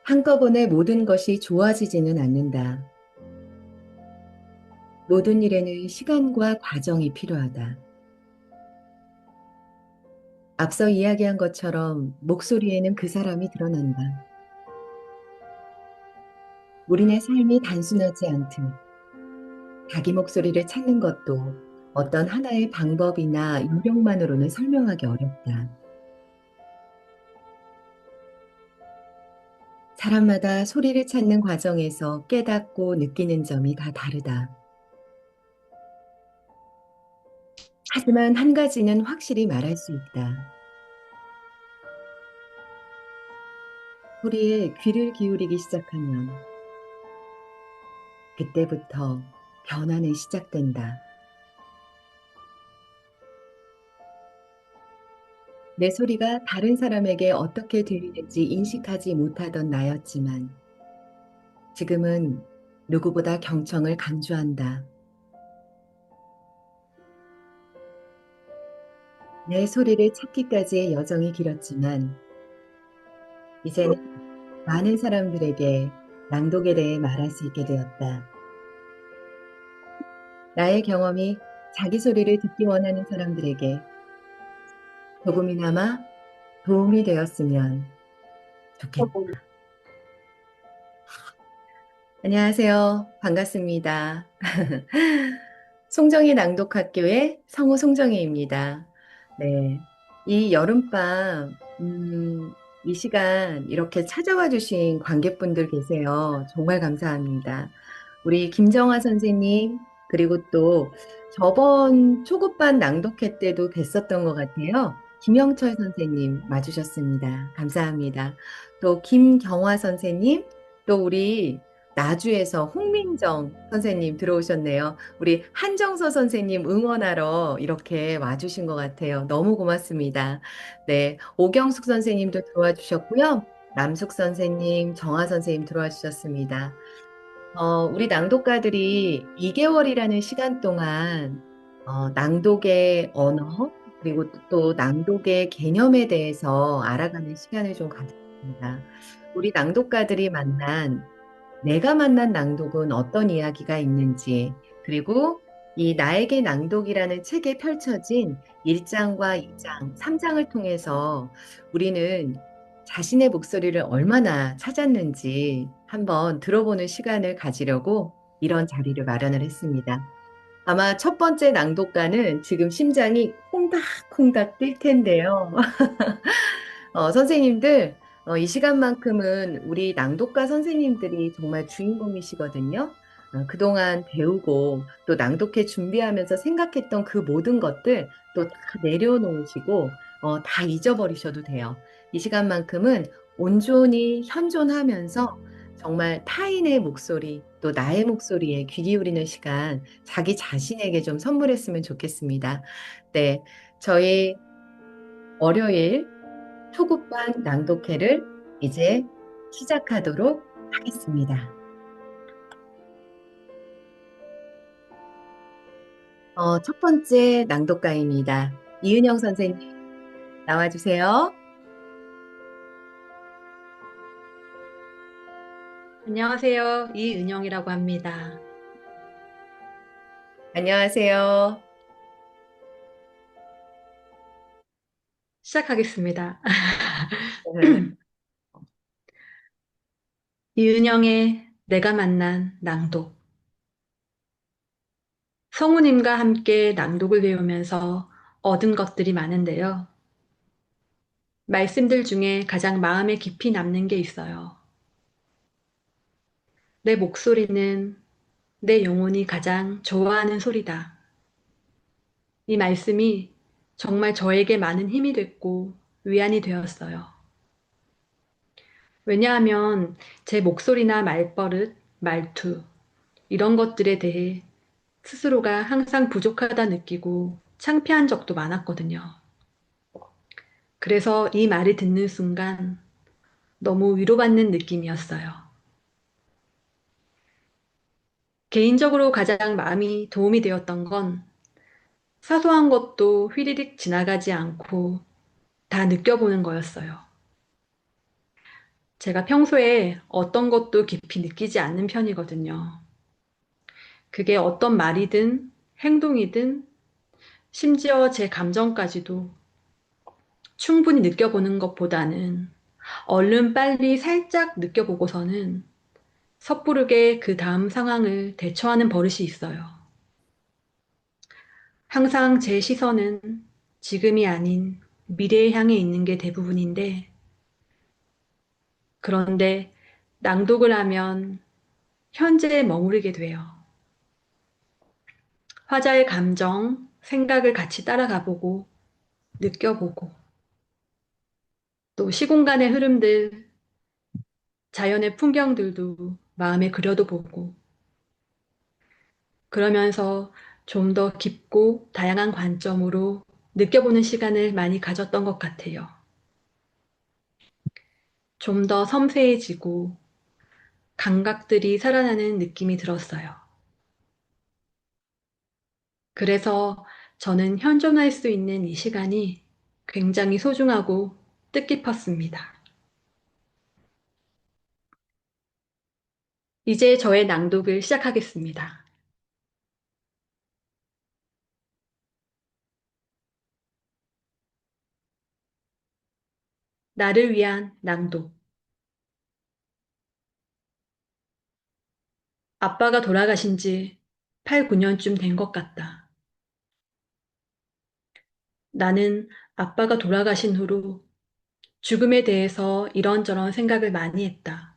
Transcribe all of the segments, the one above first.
한꺼번에 모든 것이 좋아지지는 않는다. 모든 일에는 시간과 과정이 필요하다. 앞서 이야기한 것처럼 목소리에는 그 사람이 드러난다. 우리네 삶이 단순하지 않듯 자기 목소리를 찾는 것도 어떤 하나의 방법이나 요령만으로는 설명하기 어렵다. 사람마다 소리를 찾는 과정에서 깨닫고 느끼는 점이 다 다르다. 하지만 한 가지는 확실히 말할 수 있다. 소리에 귀를 기울이기 시작하면 그때부터 변화는 시작된다. 내 소리가 다른 사람에게 어떻게 들리는지 인식하지 못하던 나였지만 지금은 누구보다 경청을 강조한다. 내 소리를 찾기까지의 여정이 길었지만 이제는 많은 사람들에게 낭독에 대해 말할 수 있게 되었다. 나의 경험이 자기 소리를 듣기 원하는 사람들에게 조금이나마 도움이 되었으면 좋겠다. 안녕하세요. 반갑습니다. 송정희 낭독학교의 성우 송정희입니다. 네. 이 여름밤, 이 시간 이렇게 찾아와 주신 관객분들 계세요. 정말 감사합니다. 우리 김정아 선생님, 그리고 또 저번 초급반 낭독회 때도 뵀었던 것 같아요. 김영철 선생님 와주셨습니다. 감사합니다. 또 김경화 선생님, 또 우리 나주에서 홍민정 선생님 들어오셨네요. 우리 한정서 선생님 응원하러 이렇게 와주신 것 같아요. 너무 고맙습니다. 네, 오경숙 선생님도 들어와 주셨고요. 남숙 선생님, 정화 선생님 들어와 주셨습니다. 우리 낭독가들이 2개월이라는 시간 동안 낭독의 언어, 그리고 또 낭독의 개념에 대해서 알아가는 시간을 좀 가졌습니다. 우리 낭독가들이 내가 만난 낭독은 어떤 이야기가 있는지, 그리고 이 나에게 낭독이라는 책에 펼쳐진 1장과 2장, 3장을 통해서 우리는 자신의 목소리를 얼마나 찾았는지 한번 들어보는 시간을 가지려고 이런 자리를 마련을 했습니다. 아마 첫 번째 낭독가는 지금 심장이 콩닥콩닥 뛸 텐데요. 선생님들, 이 시간만큼은 우리 낭독가 선생님들이 정말 주인공이시거든요. 그동안 배우고 또 낭독회 준비하면서 생각했던 그 모든 것들 또 다 내려놓으시고 다 잊어버리셔도 돼요. 이 시간만큼은 온전히 현존하면서 정말 타인의 목소리 또 나의 목소리에 귀 기울이는 시간 자기 자신에게 좀 선물했으면 좋겠습니다. 네, 저희 월요일 초급반 낭독회를 이제 시작하도록 하겠습니다. 첫 번째 낭독가입니다. 이은영 선생님 나와주세요. 안녕하세요. 이은영이라고 합니다. 안녕하세요. 시작하겠습니다. 네. 이은영의 내가 만난 낭독. 성우님과 함께 낭독을 배우면서 얻은 것들이 많은데요. 말씀들 중에 가장 마음에 깊이 남는 게 있어요. 내 목소리는 내 영혼이 가장 좋아하는 소리다. 이 말씀이 정말 저에게 많은 힘이 됐고 위안이 되었어요. 왜냐하면 제 목소리나 말버릇, 말투, 이런 것들에 대해 스스로가 항상 부족하다 느끼고 창피한 적도 많았거든요. 그래서 이 말을 듣는 순간 너무 위로받는 느낌이었어요. 개인적으로 가장 마음이 도움이 되었던 건 사소한 것도 휘리릭 지나가지 않고 다 느껴보는 거였어요. 제가 평소에 어떤 것도 깊이 느끼지 않는 편이거든요. 그게 어떤 말이든 행동이든 심지어 제 감정까지도 충분히 느껴보는 것보다는 얼른 빨리 살짝 느껴보고서는 섣부르게 그 다음 상황을 대처하는 버릇이 있어요. 항상 제 시선은 지금이 아닌 미래에 향해 있는 게 대부분인데, 그런데 낭독을 하면 현재에 머무르게 돼요. 화자의 감정, 생각을 같이 따라가보고, 느껴보고, 또 시공간의 흐름들, 자연의 풍경들도 마음에 그려도 보고, 그러면서 좀 더 깊고 다양한 관점으로 느껴보는 시간을 많이 가졌던 것 같아요. 좀 더 섬세해지고 감각들이 살아나는 느낌이 들었어요. 그래서 저는 현존할 수 있는 이 시간이 굉장히 소중하고 뜻깊었습니다. 이제 저의 낭독을 시작하겠습니다. 나를 위한 낭독. 아빠가 돌아가신 지 8, 9년쯤 된 것 같다. 나는 아빠가 돌아가신 후로 죽음에 대해서 이런저런 생각을 많이 했다.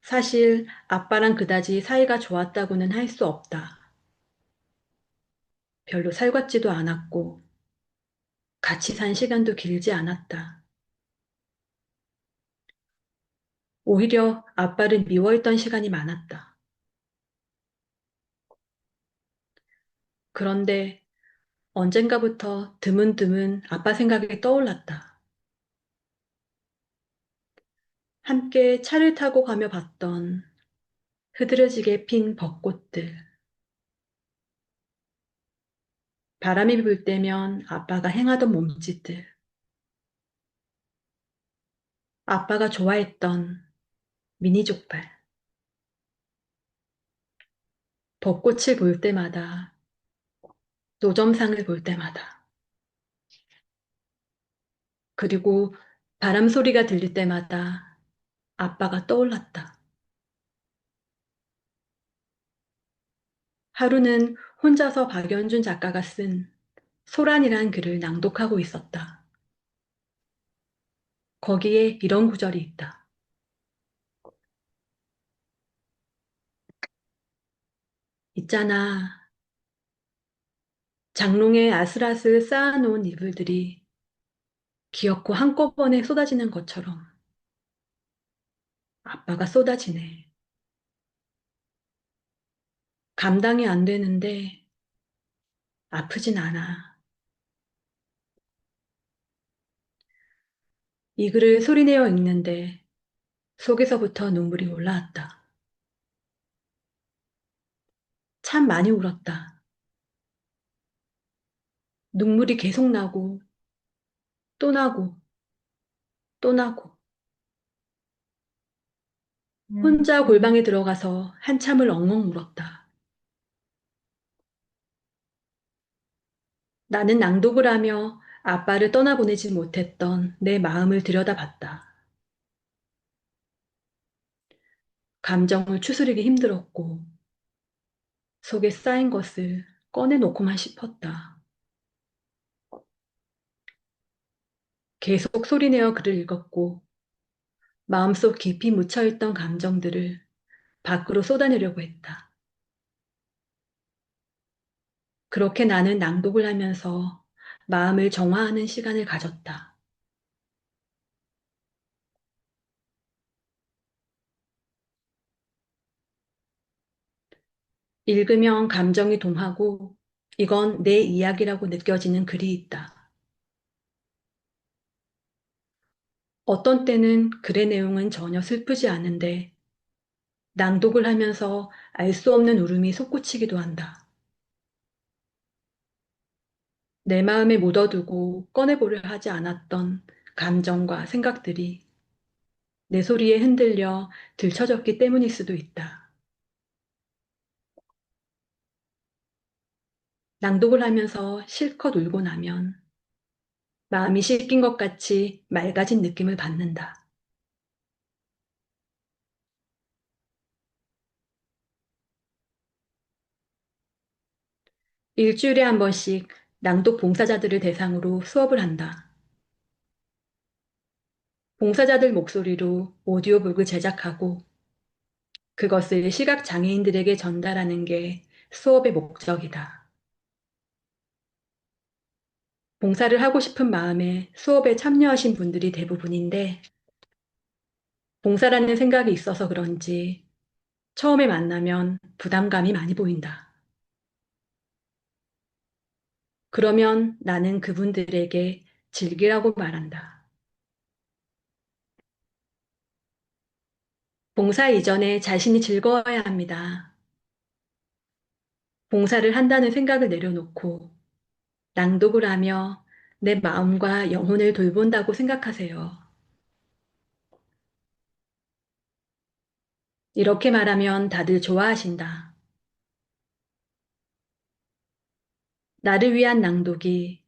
사실 아빠랑 그다지 사이가 좋았다고는 할 수 없다. 별로 살갑지도 않았고 같이 산 시간도 길지 않았다. 오히려 아빠를 미워했던 시간이 많았다. 그런데 언젠가부터 드문드문 아빠 생각이 떠올랐다. 함께 차를 타고 가며 봤던 흐드러지게 핀 벚꽃들. 바람이 불 때면 아빠가 행하던 몸짓들. 아빠가 좋아했던 미니 족발. 벚꽃을 볼 때마다, 노점상을 볼 때마다, 그리고 바람 소리가 들릴 때마다 아빠가 떠올랐다. 하루는 혼자서 박연준 작가가 쓴 소란이란 글을 낭독하고 있었다. 거기에 이런 구절이 있다. 있잖아. 장롱에 아슬아슬 쌓아놓은 이불들이 기어코 한꺼번에 쏟아지는 것처럼 아빠가 쏟아지네. 감당이 안 되는데 아프진 않아. 이 글을 소리내어 읽는데 속에서부터 눈물이 올라왔다. 참 많이 울었다. 눈물이 계속 나고 또 나고 또 나고 혼자 골방에 들어가서 한참을 엉엉 울었다. 나는 낭독을 하며 아빠를 떠나보내지 못했던 내 마음을 들여다봤다. 감정을 추스르기 힘들었고 속에 쌓인 것을 꺼내놓고만 싶었다. 계속 소리내어 글을 읽었고 마음속 깊이 묻혀있던 감정들을 밖으로 쏟아내려고 했다. 그렇게 나는 낭독을 하면서 마음을 정화하는 시간을 가졌다. 읽으면 감정이 동하고 이건 내 이야기라고 느껴지는 글이 있다. 어떤 때는 글의 내용은 전혀 슬프지 않은데 낭독을 하면서 알 수 없는 울음이 솟구치기도 한다. 내 마음에 묻어두고 꺼내보려 하지 않았던 감정과 생각들이 내 소리에 흔들려 들쳐졌기 때문일 수도 있다. 낭독을 하면서 실컷 울고 나면 마음이 씻긴 것 같이 맑아진 느낌을 받는다. 일주일에 한 번씩 낭독 봉사자들을 대상으로 수업을 한다. 봉사자들 목소리로 오디오북을 제작하고 그것을 시각장애인들에게 전달하는 게 수업의 목적이다. 봉사를 하고 싶은 마음에 수업에 참여하신 분들이 대부분인데 봉사라는 생각이 있어서 그런지 처음에 만나면 부담감이 많이 보인다. 그러면 나는 그분들에게 즐기라고 말한다. 봉사 이전에 자신이 즐거워야 합니다. 봉사를 한다는 생각을 내려놓고 낭독을 하며 내 마음과 영혼을 돌본다고 생각하세요. 이렇게 말하면 다들 좋아하신다. 나를 위한 낭독이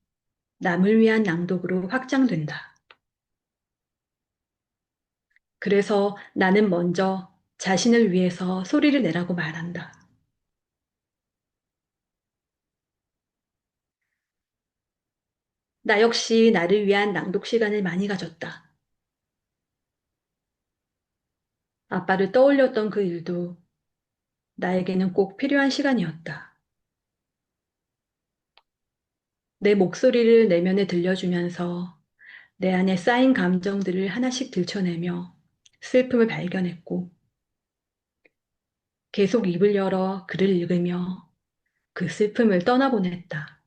남을 위한 낭독으로 확장된다. 그래서 나는 먼저 자신을 위해서 소리를 내라고 말한다. 나 역시 나를 위한 낭독 시간을 많이 가졌다. 아빠를 떠올렸던 그 일도 나에게는 꼭 필요한 시간이었다. 내 목소리를 내면에 들려주면서 내 안에 쌓인 감정들을 하나씩 들춰내며 슬픔을 발견했고 계속 입을 열어 글을 읽으며 그 슬픔을 떠나보냈다.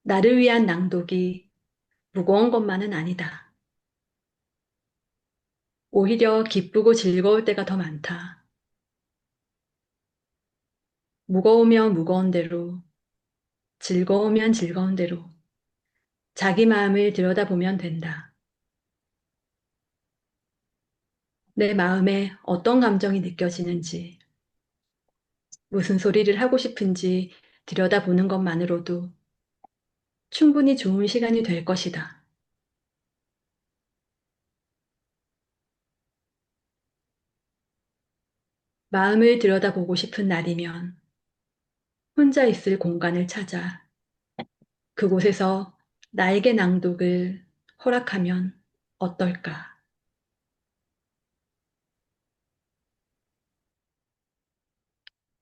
나를 위한 낭독이 무거운 것만은 아니다. 오히려 기쁘고 즐거울 때가 더 많다. 무거우면 무거운 대로, 즐거우면 즐거운 대로 자기 마음을 들여다보면 된다. 내 마음에 어떤 감정이 느껴지는지, 무슨 소리를 하고 싶은지 들여다보는 것만으로도 충분히 좋은 시간이 될 것이다. 마음을 들여다보고 싶은 날이면 혼자 있을 공간을 찾아 그곳에서 나에게 낭독을 허락하면 어떨까?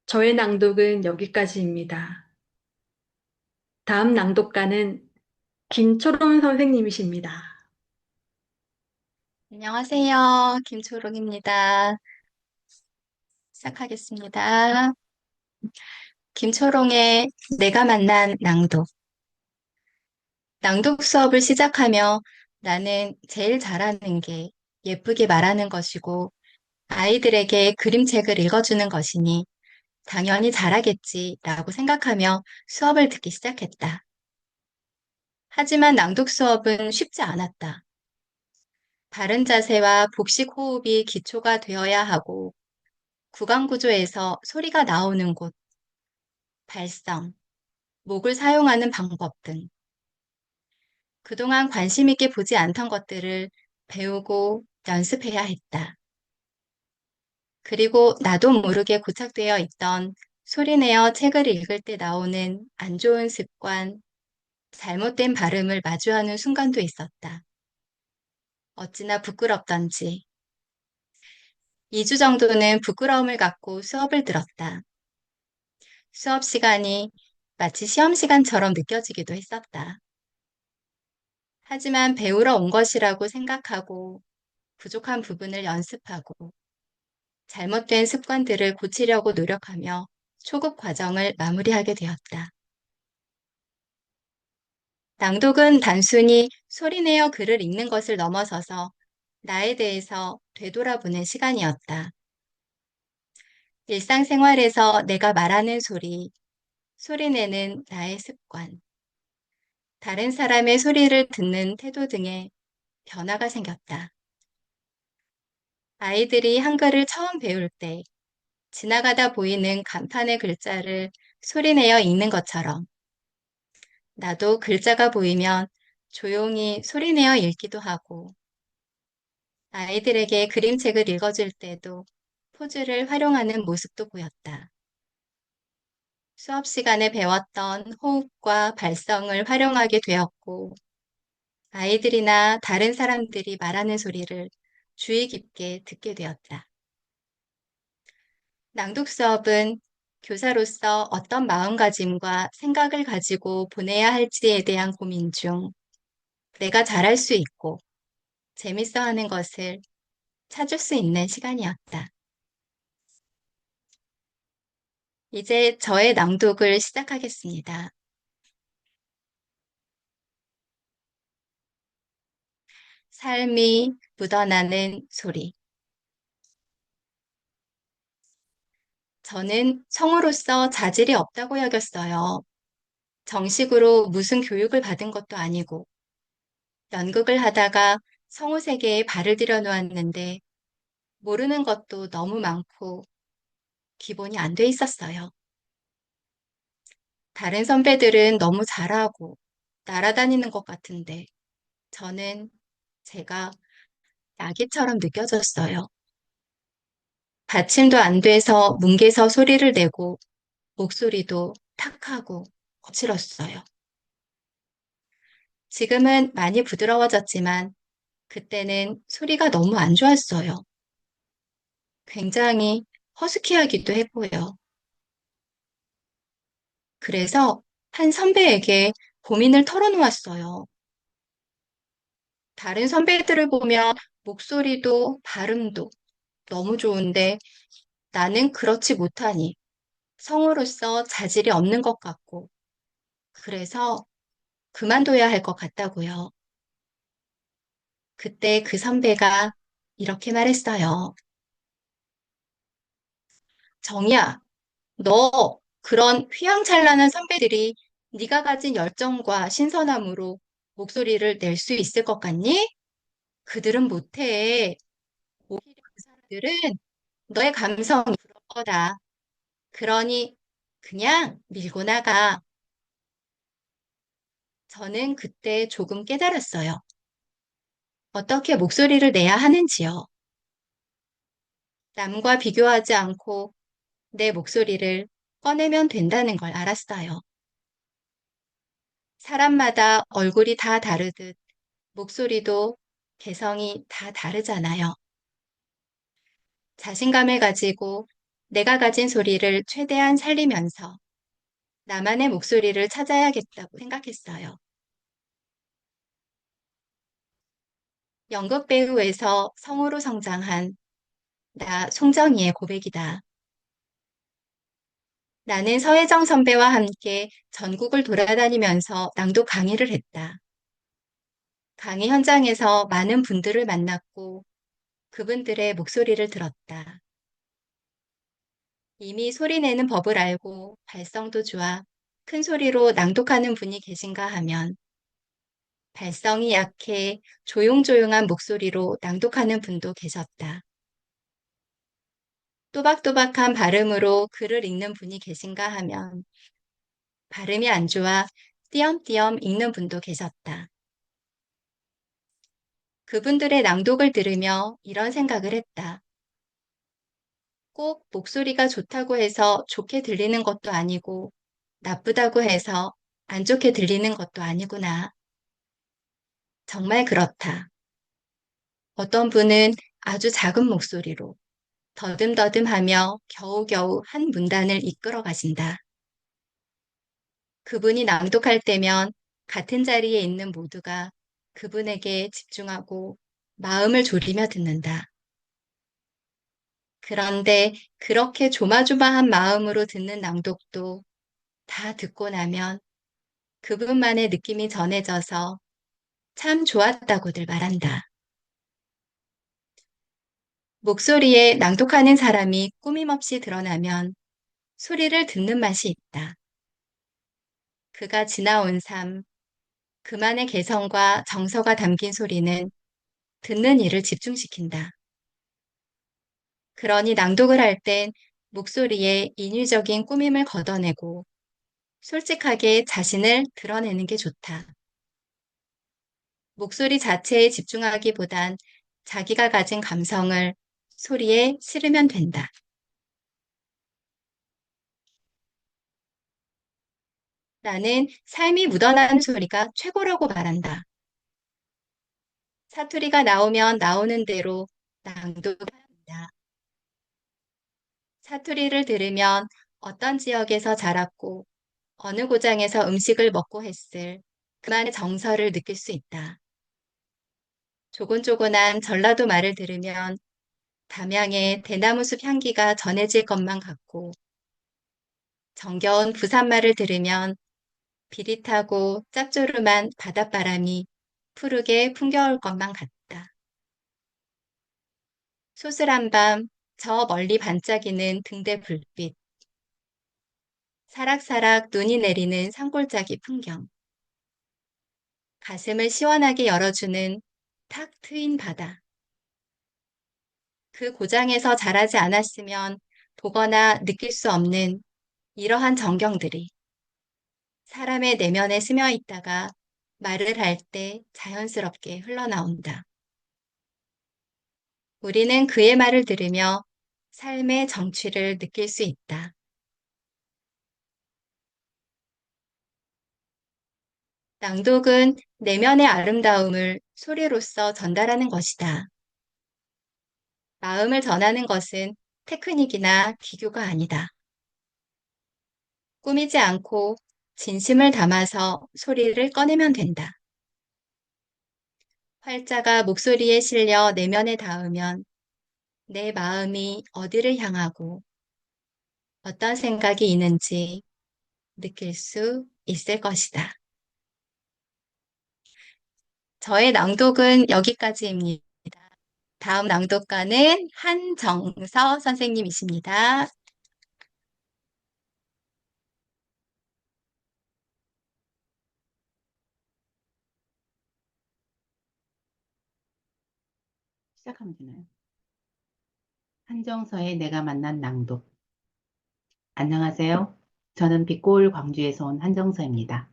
저의 낭독은 여기까지입니다. 다음 낭독가는 김초롱 선생님이십니다. 안녕하세요. 김초롱입니다. 시작하겠습니다. 김초롱의 내가 만난 낭독. 낭독 수업을 시작하며 나는 제일 잘하는 게 예쁘게 말하는 것이고 아이들에게 그림책을 읽어주는 것이니 당연히 잘하겠지라고 생각하며 수업을 듣기 시작했다. 하지만 낭독 수업은 쉽지 않았다. 바른 자세와 복식 호흡이 기초가 되어야 하고 구강 구조에서 소리가 나오는 곳, 발성, 목을 사용하는 방법 등 그동안 관심 있게 보지 않던 것들을 배우고 연습해야 했다. 그리고 나도 모르게 고착되어 있던 소리내어 책을 읽을 때 나오는 안 좋은 습관, 잘못된 발음을 마주하는 순간도 있었다. 어찌나 부끄럽던지. 2주 정도는 부끄러움을 갖고 수업을 들었다. 수업 시간이 마치 시험 시간처럼 느껴지기도 했었다. 하지만 배우러 온 것이라고 생각하고 부족한 부분을 연습하고 잘못된 습관들을 고치려고 노력하며 초급 과정을 마무리하게 되었다. 낭독은 단순히 소리내어 글을 읽는 것을 넘어서서 나에 대해서 되돌아보는 시간이었다. 일상생활에서 내가 말하는 소리, 소리내는 나의 습관, 다른 사람의 소리를 듣는 태도 등에 변화가 생겼다. 아이들이 한글을 처음 배울 때 지나가다 보이는 간판의 글자를 소리내어 읽는 것처럼 나도 글자가 보이면 조용히 소리내어 읽기도 하고 아이들에게 그림책을 읽어줄 때도 포즈를 활용하는 모습도 보였다. 수업 시간에 배웠던 호흡과 발성을 활용하게 되었고 아이들이나 다른 사람들이 말하는 소리를 주의 깊게 듣게 되었다. 낭독 수업은 교사로서 어떤 마음가짐과 생각을 가지고 보내야 할지에 대한 고민 중 내가 잘할 수 있고 재밌어 하는 것을 찾을 수 있는 시간이었다. 이제 저의 낭독을 시작하겠습니다. 삶이 묻어나는 소리. 저는 성우로서 자질이 없다고 여겼어요. 정식으로 무슨 교육을 받은 것도 아니고 연극을 하다가 성우 세계에 발을 들여놓았는데 모르는 것도 너무 많고 기본이 안 돼 있었어요. 다른 선배들은 너무 잘하고 날아다니는 것 같은데 저는 제가 나귀처럼 느껴졌어요. 받침도 안 돼서 뭉개서 소리를 내고 목소리도 탁하고 거칠었어요. 지금은 많이 부드러워졌지만 그때는 소리가 너무 안 좋았어요. 굉장히 허스키하기도 했고요. 그래서 한 선배에게 고민을 털어놓았어요. 다른 선배들을 보면 목소리도 발음도 너무 좋은데 나는 그렇지 못하니 성우로서 자질이 없는 것 같고 그래서 그만둬야 할 것 같다고요. 그때 그 선배가 이렇게 말했어요. 정이야, 너 그런 휘황찬란한 선배들이 네가 가진 열정과 신선함으로 목소리를 낼 수 있을 것 같니? 그들은 못해. 오히려 그 사람들은 너의 감성이 부러울 거다. 그러니 그냥 밀고 나가. 저는 그때 조금 깨달았어요. 어떻게 목소리를 내야 하는지요. 남과 비교하지 않고 내 목소리를 꺼내면 된다는 걸 알았어요. 사람마다 얼굴이 다 다르듯 목소리도 개성이 다 다르잖아요. 자신감을 가지고 내가 가진 소리를 최대한 살리면서 나만의 목소리를 찾아야겠다고 생각했어요. 연극 배우에서 성우로 성장한 나 송정희의 고백이다. 나는 서혜정 선배와 함께 전국을 돌아다니면서 낭독 강의를 했다. 강의 현장에서 많은 분들을 만났고 그분들의 목소리를 들었다. 이미 소리 내는 법을 알고 발성도 좋아 큰 소리로 낭독하는 분이 계신가 하면 발성이 약해 조용조용한 목소리로 낭독하는 분도 계셨다. 또박또박한 발음으로 글을 읽는 분이 계신가 하면 발음이 안 좋아 띄엄띄엄 읽는 분도 계셨다. 그분들의 낭독을 들으며 이런 생각을 했다. 꼭 목소리가 좋다고 해서 좋게 들리는 것도 아니고 나쁘다고 해서 안 좋게 들리는 것도 아니구나. 정말 그렇다. 어떤 분은 아주 작은 목소리로 더듬더듬하며 겨우겨우 한 문단을 이끌어 가신다. 그분이 낭독할 때면 같은 자리에 있는 모두가 그분에게 집중하고 마음을 졸이며 듣는다. 그런데 그렇게 조마조마한 마음으로 듣는 낭독도 다 듣고 나면 그분만의 느낌이 전해져서 참 좋았다고들 말한다. 목소리에 낭독하는 사람이 꾸밈없이 드러나면 소리를 듣는 맛이 있다. 그가 지나온 삶, 그만의 개성과 정서가 담긴 소리는 듣는 이를 집중시킨다. 그러니 낭독을 할 땐 목소리에 인위적인 꾸밈을 걷어내고 솔직하게 자신을 드러내는 게 좋다. 목소리 자체에 집중하기보단 자기가 가진 감성을 소리에 실으면 된다. 나는 삶이 묻어나는 소리가 최고라고 말한다. 사투리가 나오면 나오는 대로 낭독한다. 사투리를 들으면 어떤 지역에서 자랐고 어느 고장에서 음식을 먹고 했을 그만의 정서를 느낄 수 있다. 조곤조곤한 전라도 말을 들으면 담양의 대나무숲 향기가 전해질 것만 같고 정겨운 부산 말을 들으면 비릿하고 짭조름한 바닷바람이 푸르게 풍겨올 것만 같다. 소슬한 밤, 저 멀리 반짝이는 등대 불빛, 사락사락 눈이 내리는 산골짜기 풍경, 가슴을 시원하게 열어주는 탁 트인 바다. 그 고장에서 자라지 않았으면 보거나 느낄 수 없는 이러한 정경들이 사람의 내면에 스며 있다가 말을 할 때 자연스럽게 흘러나온다. 우리는 그의 말을 들으며 삶의 정취를 느낄 수 있다. 낭독은 내면의 아름다움을 소리로써 전달하는 것이다. 마음을 전하는 것은 테크닉이나 기교가 아니다. 꾸미지 않고 진심을 담아서 소리를 꺼내면 된다. 활자가 목소리에 실려 내면에 닿으면 내 마음이 어디를 향하고 어떤 생각이 있는지 느낄 수 있을 것이다. 저의 낭독은 여기까지입니다. 다음 낭독가는 한정서 선생님이십니다. 시작하면 되나요? 한정서의 내가 만난 낭독. 안녕하세요. 저는 빛고울 광주에서 온 한정서입니다.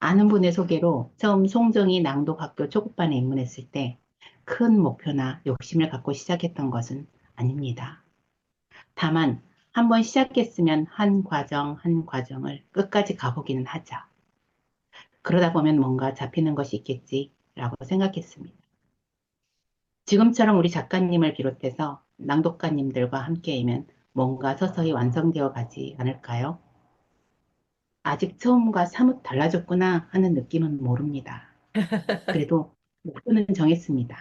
아는 분의 소개로 처음 송정이 낭독학교 초급반에 입문했을 때 큰 목표나 욕심을 갖고 시작했던 것은 아닙니다. 다만 한번 시작했으면 한 과정 한 과정을 끝까지 가보기는 하자. 그러다 보면 뭔가 잡히는 것이 있겠지라고 생각했습니다. 지금처럼 우리 작가님을 비롯해서 낭독가님들과 함께이면 뭔가 서서히 완성되어 가지 않을까요? 아직 처음과 사뭇 달라졌구나 하는 느낌은 모릅니다. 그래도 목표는 정했습니다.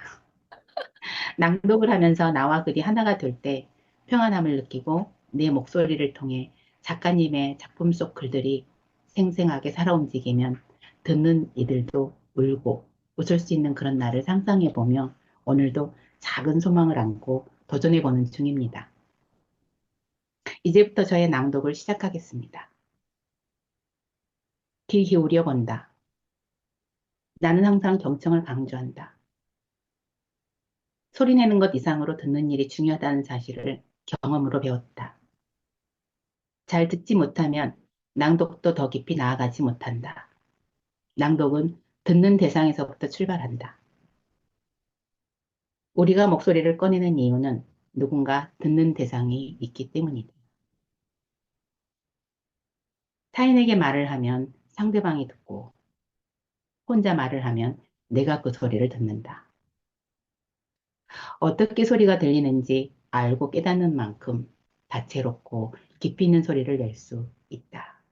낭독을 하면서 나와 글이 하나가 될 때 평안함을 느끼고 내 목소리를 통해 작가님의 작품 속 글들이 생생하게 살아 움직이면 듣는 이들도 울고 웃을 수 있는 그런 날을 상상해 보며 오늘도 작은 소망을 안고 도전해 보는 중입니다. 이제부터 저의 낭독을 시작하겠습니다. 귀 기울여 본다. 나는 항상 경청을 강조한다. 소리내는 것 이상으로 듣는 일이 중요하다는 사실을 경험으로 배웠다. 잘 듣지 못하면 낭독도 더 깊이 나아가지 못한다. 낭독은 듣는 대상에서부터 출발한다. 우리가 목소리를 꺼내는 이유는 누군가 듣는 대상이 있기 때문이다. 타인에게 말을 하면 상대방이 듣고 혼자 말을 하면 내가 그 소리를 듣는다. 어떻게 소리가 들리는지 알고 깨닫는 만큼 다채롭고 깊이 있는 소리를 낼 수 있다.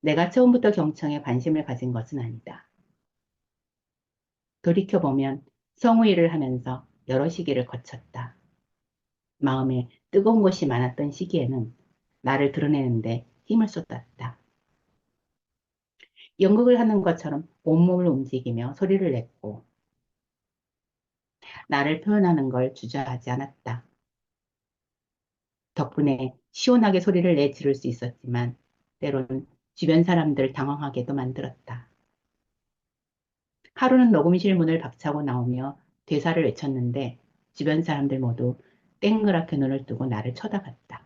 내가 처음부터 경청에 관심을 가진 것은 아니다. 돌이켜보면 성우일을 하면서 여러 시기를 거쳤다. 마음에 뜨거운 것이 많았던 시기에는 나를 드러내는데 힘을 쏟았다. 연극을 하는 것처럼 온몸을 움직이며 소리를 냈고 나를 표현하는 걸 주저하지 않았다. 덕분에 시원하게 소리를 내 지를 수 있었지만 때로는 주변 사람들 당황하게도 만들었다. 하루는 녹음실 문을 박차고 나오며 대사를 외쳤는데 주변 사람들 모두 땡그랗게 눈을 뜨고 나를 쳐다봤다.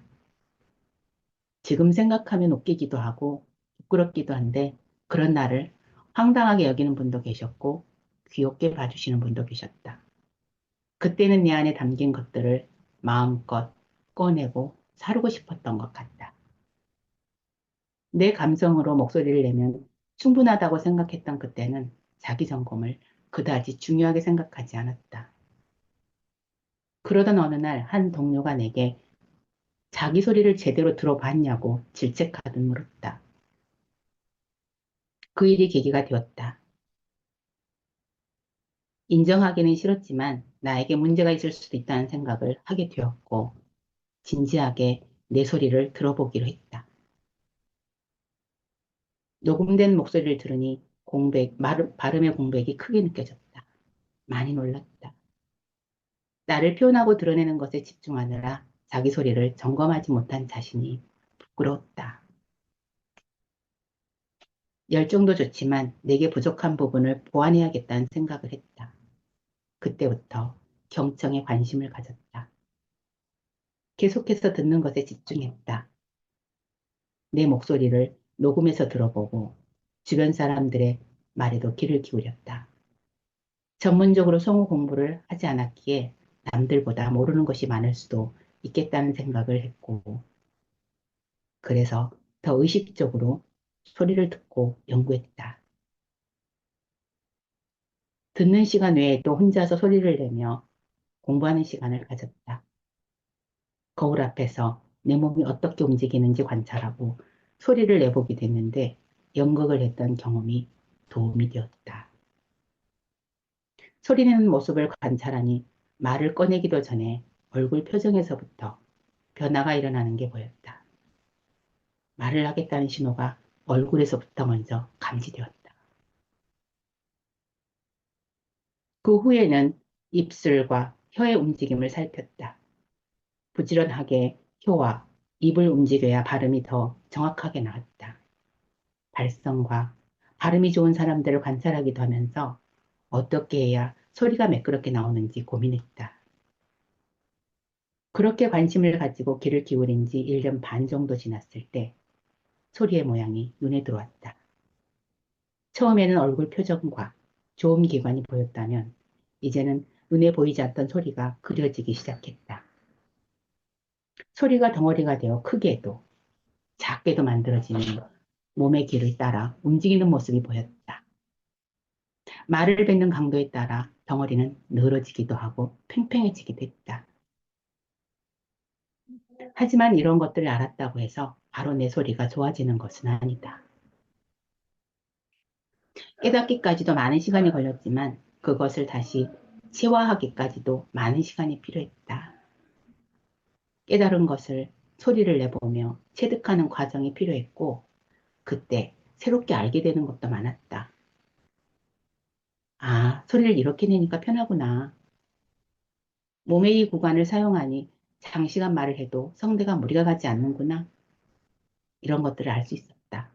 지금 생각하면 웃기기도 하고 부끄럽기도 한데 그런 나를 황당하게 여기는 분도 계셨고 귀엽게 봐주시는 분도 계셨다. 그때는 내 안에 담긴 것들을 마음껏 꺼내고 사르고 싶었던 것 같다. 내 감성으로 목소리를 내면 충분하다고 생각했던 그때는 자기 점검을 그다지 중요하게 생각하지 않았다. 그러던 어느 날 한 동료가 내게 자기 소리를 제대로 들어봤냐고 질책하듯 물었다. 그 일이 계기가 되었다. 인정하기는 싫었지만 나에게 문제가 있을 수도 있다는 생각을 하게 되었고 진지하게 내 소리를 들어보기로 했다. 녹음된 목소리를 들으니 발음의 공백이 크게 느껴졌다. 많이 놀랐다. 나를 표현하고 드러내는 것에 집중하느라 자기 소리를 점검하지 못한 자신이 부끄러웠다. 열정도 좋지만 내게 부족한 부분을 보완해야겠다는 생각을 했다. 그때부터 경청에 관심을 가졌다. 계속해서 듣는 것에 집중했다. 내 목소리를 녹음해서 들어보고 주변 사람들의 말에도 귀를 기울였다. 전문적으로 성우 공부를 하지 않았기에 남들보다 모르는 것이 많을 수도 있겠다는 생각을 했고, 그래서 더 의식적으로 소리를 듣고 연구했다. 듣는 시간 외에도 혼자서 소리를 내며 공부하는 시간을 가졌다. 거울 앞에서 내 몸이 어떻게 움직이는지 관찰하고 소리를 내보게 됐는데 연극을 했던 경험이 도움이 되었다. 소리내는 모습을 관찰하니 말을 꺼내기도 전에 얼굴 표정에서부터 변화가 일어나는 게 보였다. 말을 하겠다는 신호가 얼굴에서부터 먼저 감지되었다. 그 후에는 입술과 혀의 움직임을 살폈다. 부지런하게 혀와 입을 움직여야 발음이 더 정확하게 나왔다. 발성과 발음이 좋은 사람들을 관찰하기도 하면서 어떻게 해야 소리가 매끄럽게 나오는지 고민했다. 그렇게 관심을 가지고 귀를 기울인 지 1년 반 정도 지났을 때 소리의 모양이 눈에 들어왔다. 처음에는 얼굴 표정과 좋은 기관이 보였다면 이제는 눈에 보이지 않던 소리가 그려지기 시작했다. 소리가 덩어리가 되어 크게도 작게도 만들어지는 몸의 길을 따라 움직이는 모습이 보였다. 말을 뱉는 강도에 따라 덩어리는 늘어지기도 하고 팽팽해지기도 했다. 하지만 이런 것들을 알았다고 해서 바로 내 소리가 좋아지는 것은 아니다. 깨닫기까지도 많은 시간이 걸렸지만 그것을 다시 체화하기까지도 많은 시간이 필요했다. 깨달은 것을 소리를 내보며 체득하는 과정이 필요했고 그때 새롭게 알게 되는 것도 많았다. 아, 소리를 이렇게 내니까 편하구나. 몸의 이 구간을 사용하니 장시간 말을 해도 성대가 무리가 가지 않는구나. 이런 것들을 알 수 있었다.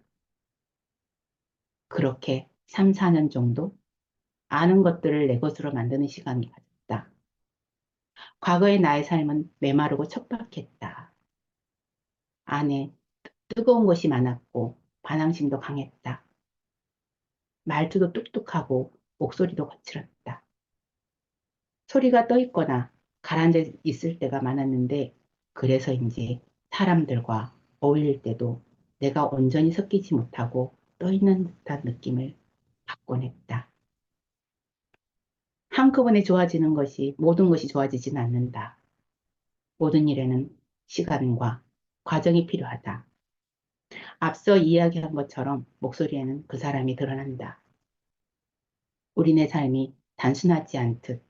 그렇게 3, 4년 정도 아는 것들을 내 것으로 만드는 시간이 가졌다. 과거의 나의 삶은 메마르고 척박했다. 안에 뜨거운 것이 많았고 반항심도 강했다. 말투도 뚝뚝하고 목소리도 거칠었다. 소리가 떠 있거나 가라앉아 있을 때가 많았는데 그래서인지 사람들과 어울릴 때도 내가 온전히 섞이지 못하고 떠 있는 듯한 느낌을 받곤 했다. 한꺼번에 좋아지는 것이 모든 것이 좋아지진 않는다. 모든 일에는 시간과 과정이 필요하다. 앞서 이야기한 것처럼 목소리에는 그 사람이 드러난다. 우리네 삶이 단순하지 않듯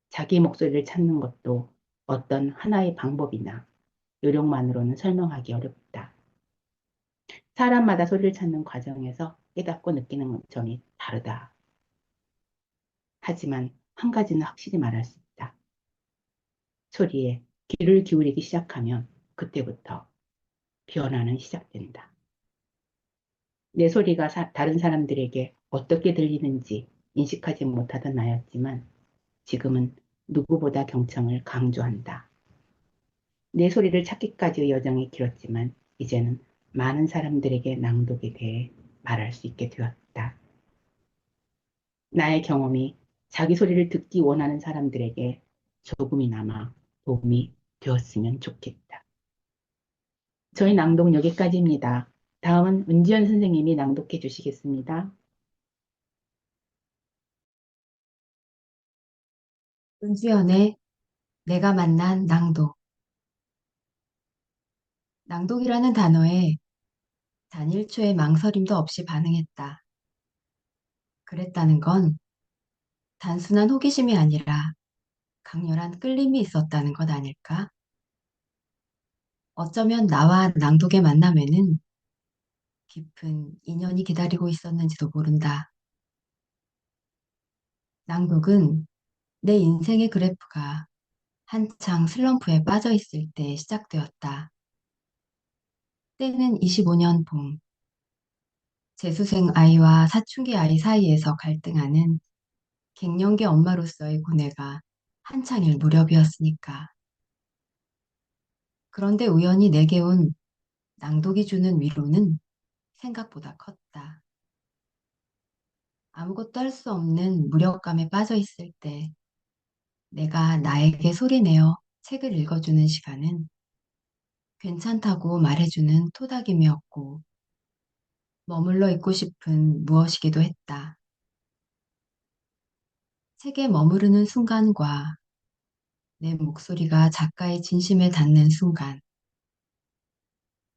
자기 목소리를 찾는 것도 어떤 하나의 방법이나 요령만으로는 설명하기 어렵다. 사람마다 소리를 찾는 과정에서 깨닫고 느끼는 점이 다르다. 하지만 한 가지는 확실히 말할 수 있다. 소리에 귀를 기울이기 시작하면 그때부터 변화는 시작된다. 내 소리가 다른 사람들에게 어떻게 들리는지 인식하지 못하던 나였지만 지금은 누구보다 경청을 강조한다. 내 소리를 찾기까지의 여정이 길었지만 이제는 많은 사람들에게 낭독에 대해 말할 수 있게 되었다. 나의 경험이 자기 소리를 듣기 원하는 사람들에게 조금이나마 도움이 되었으면 좋겠다. 저희 낭독은 여기까지입니다. 다음은 은지연 선생님이 낭독해 주시겠습니다. 은주연의 내가 만난 낭독. 낭독이라는 단어에 단 1초의 망설임도 없이 반응했다. 그랬다는 건 단순한 호기심이 아니라 강렬한 끌림이 있었다는 것 아닐까? 어쩌면 나와 낭독의 만남에는 깊은 인연이 기다리고 있었는지도 모른다. 낭독은 내 인생의 그래프가 한창 슬럼프에 빠져 있을 때 시작되었다. 때는 25년 봄, 재수생 아이와 사춘기 아이 사이에서 갈등하는 갱년기 엄마로서의 고뇌가 한창일 무렵이었으니까. 그런데 우연히 내게 온 낭독이 주는 위로는 생각보다 컸다. 아무것도 할 수 없는 무력감에 빠져 있을 때 내가 나에게 소리내어 책을 읽어주는 시간은 괜찮다고 말해주는 토닥임이었고 머물러 있고 싶은 무엇이기도 했다. 책에 머무르는 순간과 내 목소리가 작가의 진심에 닿는 순간,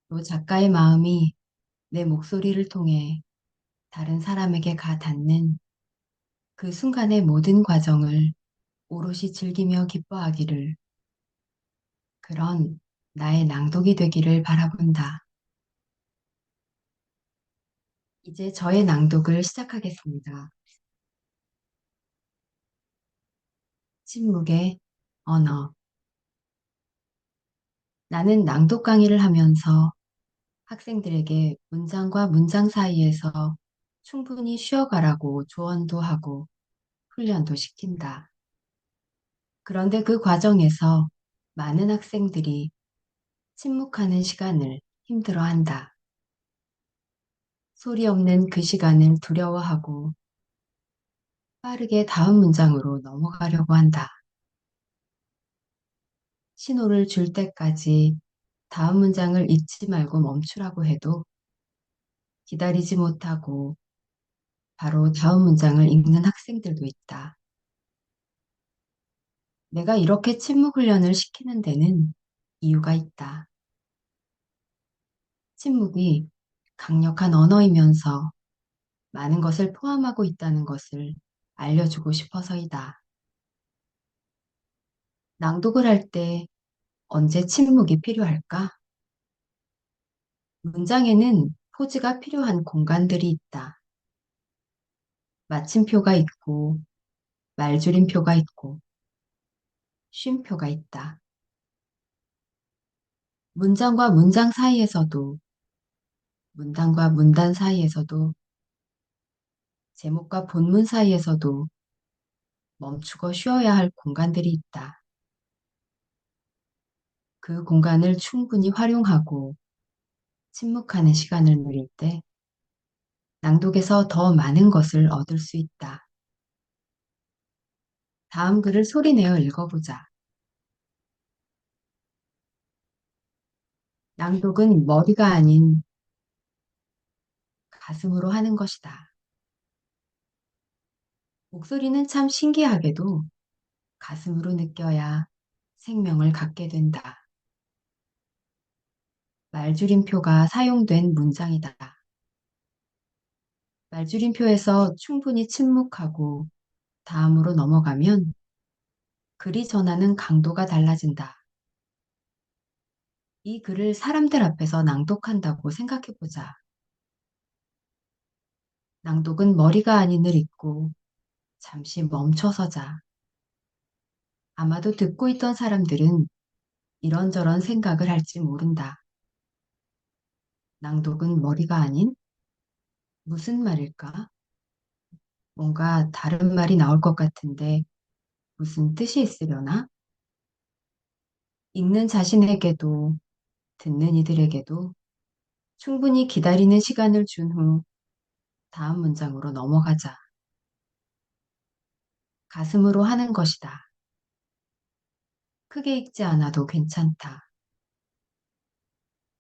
또 작가의 마음이 내 목소리를 통해 다른 사람에게 가 닿는 그 순간의 모든 과정을 오롯이 즐기며 기뻐하기를, 그런 나의 낭독이 되기를 바라본다. 이제 저의 낭독을 시작하겠습니다. 침묵의 언어. 나는 낭독 강의를 하면서 학생들에게 문장과 문장 사이에서 충분히 쉬어가라고 조언도 하고 훈련도 시킨다. 그런데 그 과정에서 많은 학생들이 침묵하는 시간을 힘들어한다. 소리 없는 그 시간을 두려워하고 빠르게 다음 문장으로 넘어가려고 한다. 신호를 줄 때까지 다음 문장을 읽지 말고 멈추라고 해도 기다리지 못하고 바로 다음 문장을 읽는 학생들도 있다. 내가 이렇게 침묵 훈련을 시키는 데는 이유가 있다. 침묵이 강력한 언어이면서 많은 것을 포함하고 있다는 것을 알려주고 싶어서이다. 낭독을 할 때 언제 침묵이 필요할까? 문장에는 포즈가 필요한 공간들이 있다. 마침표가 있고, 말줄임표가 있고, 쉼표가 있다. 문장과 문장 사이에서도, 문단과 문단 사이에서도, 제목과 본문 사이에서도 멈추고 쉬어야 할 공간들이 있다. 그 공간을 충분히 활용하고 침묵하는 시간을 누릴 때 낭독에서 더 많은 것을 얻을 수 있다. 다음 글을 소리내어 읽어보자. 낭독은 머리가 아닌 가슴으로 하는 것이다. 목소리는 참 신기하게도 가슴으로 느껴야 생명을 갖게 된다. 말줄임표가 사용된 문장이다. 말줄임표에서 충분히 침묵하고 다음으로 넘어가면 글이 전하는 강도가 달라진다. 이 글을 사람들 앞에서 낭독한다고 생각해보자. 낭독은 머리가 아닌을 잊고 잠시 멈춰서자. 아마도 듣고 있던 사람들은 이런저런 생각을 할지 모른다. 낭독은 머리가 아닌 무슨 말일까? 뭔가 다른 말이 나올 것 같은데 무슨 뜻이 있으려나? 읽는 자신에게도 듣는 이들에게도 충분히 기다리는 시간을 준 후 다음 문장으로 넘어가자. 가슴으로 하는 것이다. 크게 읽지 않아도 괜찮다.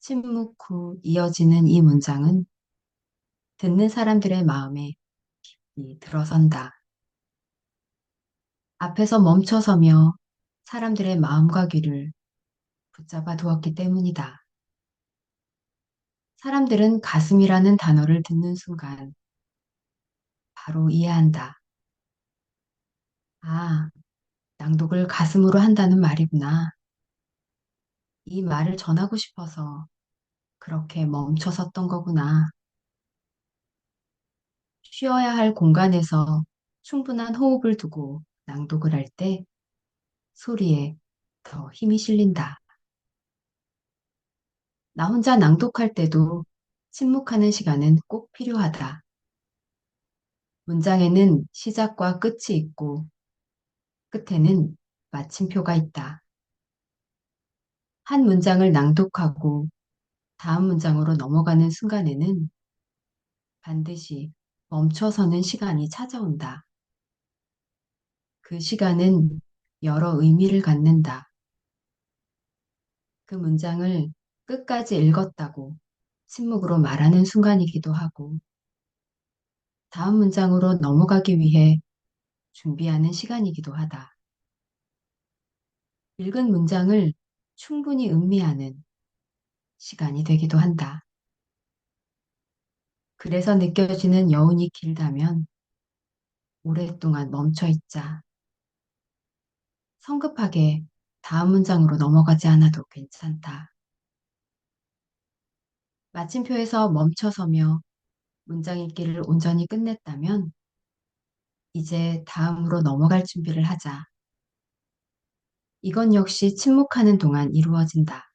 침묵 후 이어지는 이 문장은 듣는 사람들의 마음에 깊이 들어선다. 앞에서 멈춰서며 사람들의 마음과 귀를 붙잡아 두었기 때문이다. 사람들은 가슴이라는 단어를 듣는 순간 바로 이해한다. 아, 낭독을 가슴으로 한다는 말이구나. 이 말을 전하고 싶어서 그렇게 멈춰섰던 거구나. 쉬어야 할 공간에서 충분한 호흡을 두고 낭독을 할 때 소리에 더 힘이 실린다. 나 혼자 낭독할 때도 침묵하는 시간은 꼭 필요하다. 문장에는 시작과 끝이 있고 끝에는 마침표가 있다. 한 문장을 낭독하고 다음 문장으로 넘어가는 순간에는 반드시 멈춰서는 시간이 찾아온다. 그 시간은 여러 의미를 갖는다. 그 문장을 끝까지 읽었다고 침묵으로 말하는 순간이기도 하고, 다음 문장으로 넘어가기 위해 준비하는 시간이기도 하다. 읽은 문장을 충분히 음미하는 시간이 되기도 한다. 그래서 느껴지는 여운이 길다면 오랫동안 멈춰 있자. 성급하게 다음 문장으로 넘어가지 않아도 괜찮다. 마침표에서 멈춰서며 문장 읽기를 온전히 끝냈다면 이제 다음으로 넘어갈 준비를 하자. 이건 역시 침묵하는 동안 이루어진다.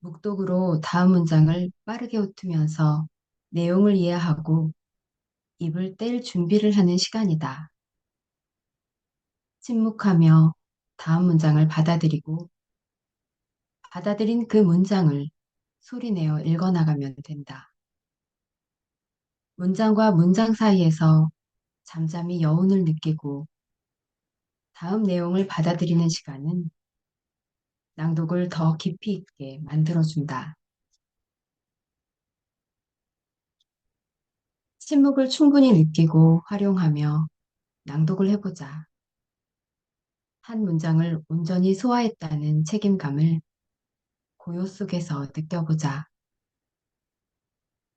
묵독으로 다음 문장을 빠르게 훑으면서 내용을 이해하고 입을 뗄 준비를 하는 시간이다. 침묵하며 다음 문장을 받아들이고 받아들인 그 문장을 소리내어 읽어나가면 된다. 문장과 문장 사이에서 잠잠히 여운을 느끼고 다음 내용을 받아들이는 시간은 낭독을 더 깊이 있게 만들어준다. 침묵을 충분히 느끼고 활용하며 낭독을 해보자. 한 문장을 온전히 소화했다는 책임감을 고요 속에서 느껴보자.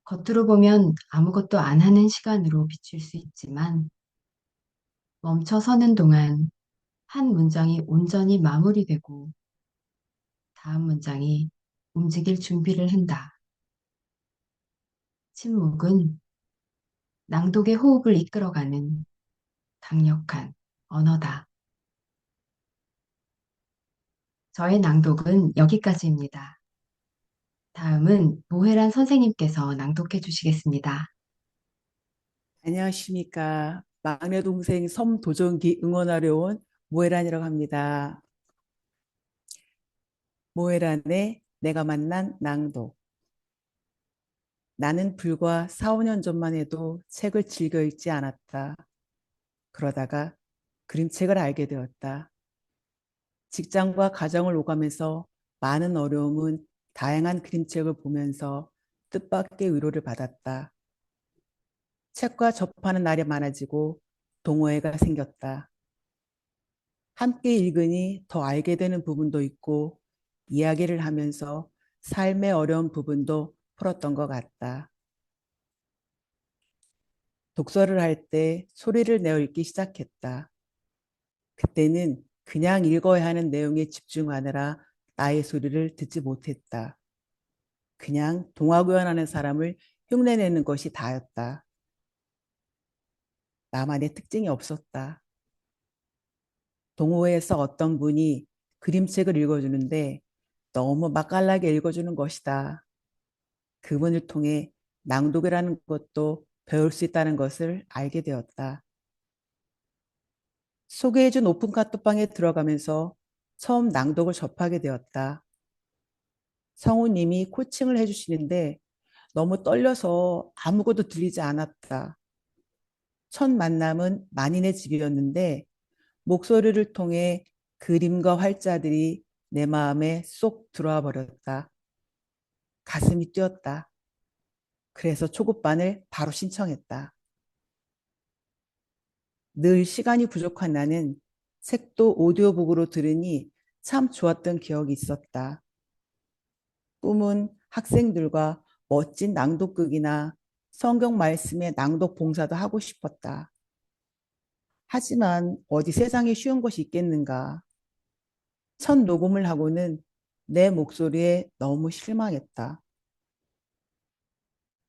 겉으로 보면 아무것도 안 하는 시간으로 비칠 수 있지만 멈춰 서는 동안 한 문장이 온전히 마무리되고 다음 문장이 움직일 준비를 한다. 침묵은 낭독의 호흡을 이끌어가는 강력한 언어다. 저의 낭독은 여기까지입니다. 다음은 모혜란 선생님께서 낭독해 주시겠습니다. 안녕하십니까. 막내 동생 섬도전기 응원하러 온 모에란이라고 합니다. 모에란의 내가 만난 낭독. 나는 불과 4, 5년 전만 해도 책을 즐겨 읽지 않았다. 그러다가 그림책을 알게 되었다. 직장과 가정을 오가면서 많은 어려움은 다양한 그림책을 보면서 뜻밖의 위로를 받았다. 책과 접하는 날이 많아지고 동호회가 생겼다. 함께 읽으니 더 알게 되는 부분도 있고 이야기를 하면서 삶의 어려운 부분도 풀었던 것 같다. 독서를 할 때 소리를 내어 읽기 시작했다. 그때는 그냥 읽어야 하는 내용에 집중하느라 나의 소리를 듣지 못했다. 그냥 동화 구연하는 사람을 흉내내는 것이 다였다. 나만의 특징이 없었다. 동호회에서 어떤 분이 그림책을 읽어주는데 너무 맛깔나게 읽어주는 것이다. 그분을 통해 낭독이라는 것도 배울 수 있다는 것을 알게 되었다. 소개해준 오픈 카톡방에 들어가면서 처음 낭독을 접하게 되었다. 성우님이 코칭을 해주시는데 너무 떨려서 아무것도 들리지 않았다. 첫 만남은 만인의 집이었는데 목소리를 통해 그림과 활자들이 내 마음에 쏙 들어와 버렸다. 가슴이 뛰었다. 그래서 초급반을 바로 신청했다. 늘 시간이 부족한 나는 책도 오디오북으로 들으니 참 좋았던 기억이 있었다. 꿈은 학생들과 멋진 낭독극이나 성경 말씀의 낭독 봉사도 하고 싶었다. 하지만 어디 세상에 쉬운 것이 있겠는가? 첫 녹음을 하고는 내 목소리에 너무 실망했다.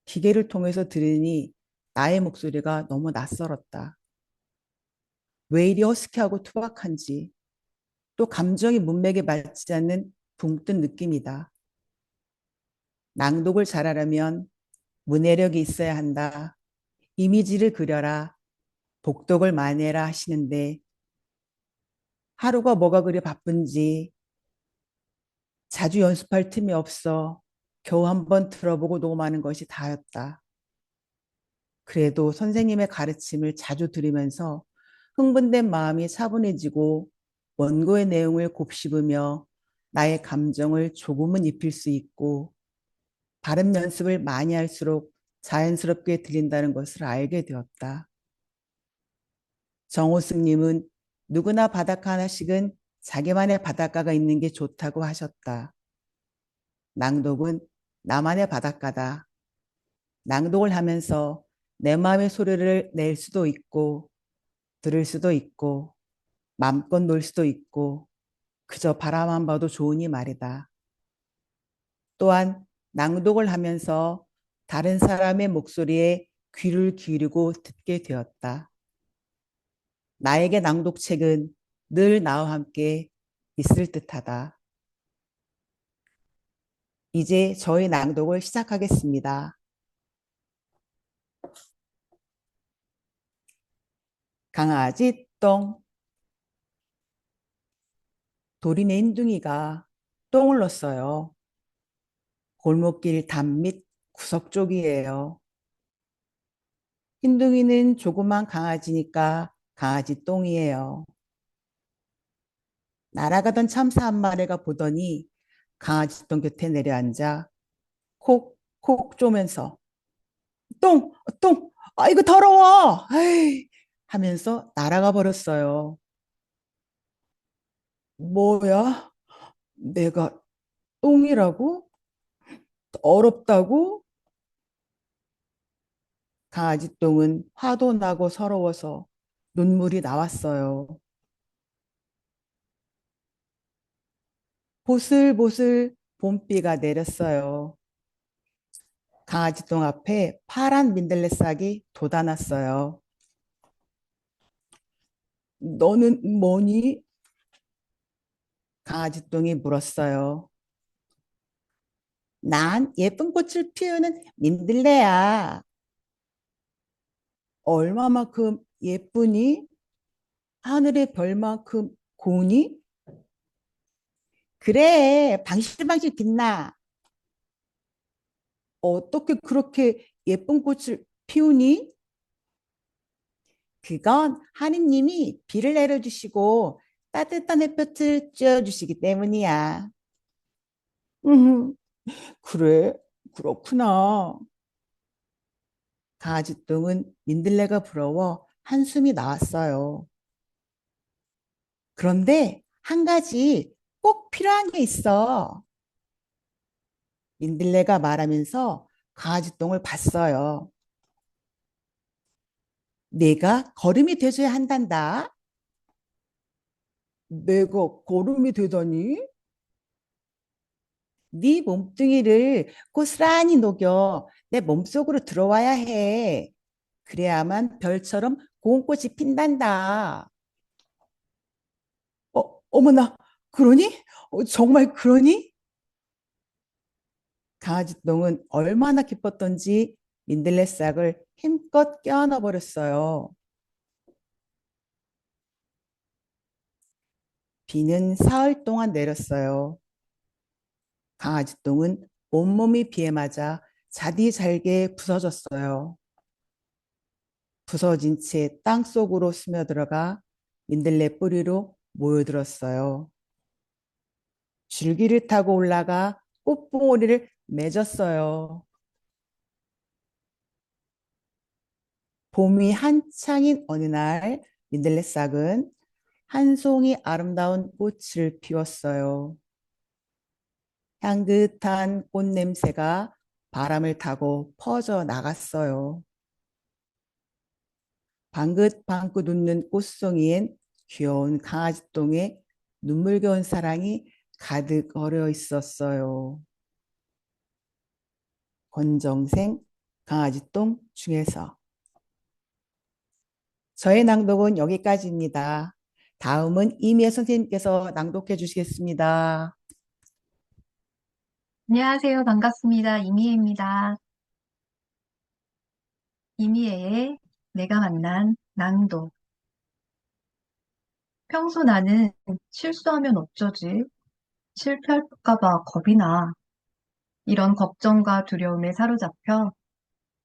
기계를 통해서 들으니 나의 목소리가 너무 낯설었다. 왜 이리 허스키하고 투박한지, 또 감정이 문맥에 맞지 않는 붕 뜬 느낌이다. 낭독을 잘하려면 문해력이 있어야 한다. 이미지를 그려라. 복독을 많이 해라 하시는데 하루가 뭐가 그리 바쁜지 자주 연습할 틈이 없어 겨우 한번 들어보고 녹음하는 것이 다였다. 그래도 선생님의 가르침을 자주 들으면서 흥분된 마음이 차분해지고 원고의 내용을 곱씹으며 나의 감정을 조금은 입힐 수 있고 발음 연습을 많이 할수록 자연스럽게 들린다는 것을 알게 되었다. 정호승님은 누구나 바닷가 하나씩은 자기만의 바닷가가 있는 게 좋다고 하셨다. 낭독은 나만의 바닷가다. 낭독을 하면서 내 마음의 소리를 낼 수도 있고 들을 수도 있고 마음껏 놀 수도 있고 그저 바라만 봐도 좋으니 말이다. 또한 낭독을 하면서 다른 사람의 목소리에 귀를 기울이고 듣게 되었다. 나에게 낭독책은 늘 나와 함께 있을 듯하다. 이제 저희 낭독을 시작하겠습니다. 강아지 똥. 도리네 흰둥이가 똥을 넣었어요. 골목길 담밑 구석 쪽이에요. 흰둥이는 조그만 강아지니까 강아지 똥이에요. 날아가던 참사 한 마리가 보더니 강아지 똥 곁에 내려앉아 콕콕 쪼면서 똥! 똥! 아 이거 더러워! 에이, 하면서 날아가 버렸어요. 뭐야? 내가 똥이라고? 어렵다고? 강아지 똥은 화도 나고 서러워서 눈물이 나왔어요. 보슬보슬 봄비가 내렸어요. 강아지 똥 앞에 파란 민들레 싹이 돋아났어요. 너는 뭐니? 강아지 똥이 물었어요. 난 예쁜 꽃을 피우는 민들레야. 얼마만큼 예쁘니? 하늘의 별만큼 고우니? 그래, 방실방실 빛나. 어떻게 그렇게 예쁜 꽃을 피우니? 그건 하느님이 비를 내려주시고 따뜻한 햇볕을 쬐어주시기 때문이야. 음, 그래, 그렇구나. 강아지 똥은 민들레가 부러워 한숨이 나왔어요. 그런데 한 가지 꼭 필요한 게 있어. 민들레가 말하면서 강아지 똥을 봤어요. 내가 거름이 돼줘야 한단다. 내가 거름이 되다니? 네 몸뚱이를 고스란히 녹여 내 몸속으로 들어와야 해. 그래야만 별처럼 고운 꽃이 핀단다. 어머나, 그러니? 정말 그러니? 강아지 똥은 얼마나 기뻤던지 민들레 싹을 힘껏 껴안아 버렸어요. 비는 사흘 동안 내렸어요. 강아지 똥은 온몸이 비에 맞아 자디 잘게 부서졌어요. 부서진 채 땅속으로 스며들어가 민들레 뿌리로 모여들었어요. 줄기를 타고 올라가 꽃봉오리를 맺었어요. 봄이 한창인 어느 날 민들레 싹은 한 송이 아름다운 꽃을 피웠어요. 향긋한 꽃 냄새가 바람을 타고 퍼져 나갔어요. 방긋방긋 웃는 꽃송이엔 귀여운 강아지똥에 눈물겨운 사랑이 가득 어려 있었어요. 권정생 강아지똥 중에서 저의 낭독은 여기까지입니다. 다음은 이미애 선생님께서 낭독해 주시겠습니다. 안녕하세요. 반갑습니다. 이미애입니다. 이미애의 내가 만난 낭독. 평소 나는 실수하면 어쩌지? 실패할까 봐 겁이 나. 이런 걱정과 두려움에 사로잡혀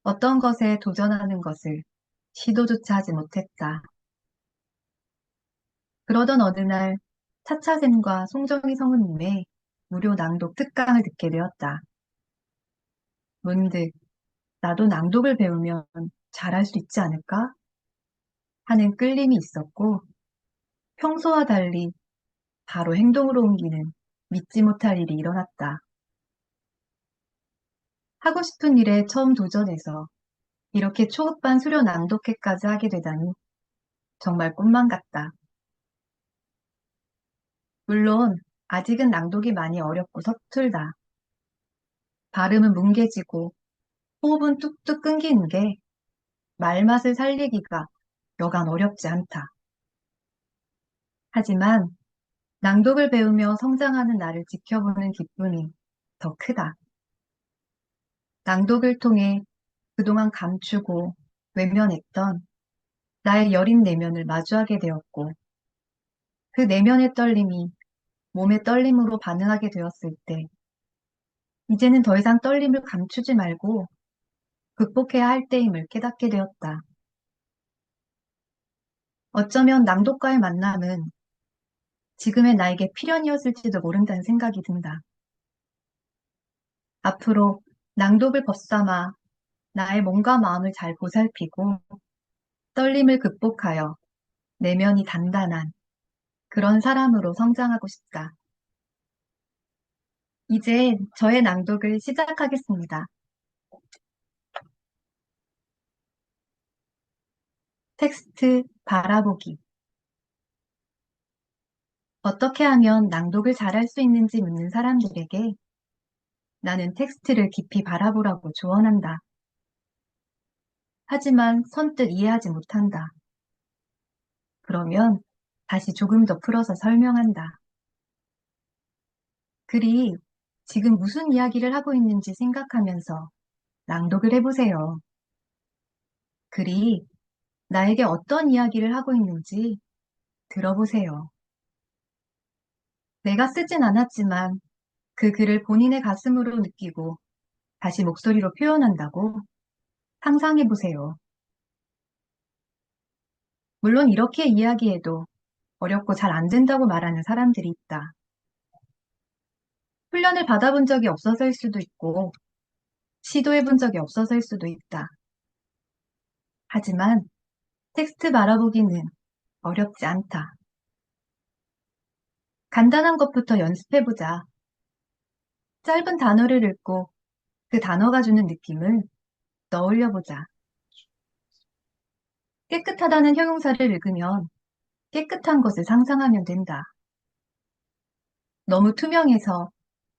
어떤 것에 도전하는 것을 시도조차 하지 못했다. 그러던 어느 날 차차샘과 송정희 성우님의 무료 낭독 특강을 듣게 되었다. 문득 나도 낭독을 배우면 잘할 수 있지 않을까? 하는 끌림이 있었고 평소와 달리 바로 행동으로 옮기는 믿지 못할 일이 일어났다. 하고 싶은 일에 처음 도전해서 이렇게 초급반 수료 낭독회까지 하게 되다니 정말 꿈만 같다. 물론 아직은 낭독이 많이 어렵고 서툴다. 발음은 뭉개지고 호흡은 뚝뚝 끊기는 게 말맛을 살리기가 여간 어렵지 않다. 하지만 낭독을 배우며 성장하는 나를 지켜보는 기쁨이 더 크다. 낭독을 통해 그동안 감추고 외면했던 나의 여린 내면을 마주하게 되었고, 그 내면의 떨림이 몸의 떨림으로 반응하게 되었을 때, 이제는 더 이상 떨림을 감추지 말고 극복해야 할 때임을 깨닫게 되었다. 어쩌면 낭독과의 만남은 지금의 나에게 필연이었을지도 모른다는 생각이 든다. 앞으로 낭독을 벗삼아 나의 몸과 마음을 잘 보살피고 떨림을 극복하여 내면이 단단한 그런 사람으로 성장하고 싶다. 이제 저의 낭독을 시작하겠습니다. 텍스트 바라보기. 어떻게 하면 낭독을 잘할 수 있는지 묻는 사람들에게 나는 텍스트를 깊이 바라보라고 조언한다. 하지만 선뜻 이해하지 못한다. 그러면 다시 조금 더 풀어서 설명한다. 글이 지금 무슨 이야기를 하고 있는지 생각하면서 낭독을 해보세요. 글이 나에게 어떤 이야기를 하고 있는지 들어보세요. 내가 쓰진 않았지만 그 글을 본인의 가슴으로 느끼고 다시 목소리로 표현한다고 상상해보세요. 물론 이렇게 이야기해도 어렵고 잘 안 된다고 말하는 사람들이 있다. 훈련을 받아본 적이 없어서일 수도 있고 시도해본 적이 없어서일 수도 있다. 하지만 텍스트 바라보기는 어렵지 않다. 간단한 것부터 연습해보자. 짧은 단어를 읽고 그 단어가 주는 느낌을 떠올려보자. 깨끗하다는 형용사를 읽으면 깨끗한 것을 상상하면 된다. 너무 투명해서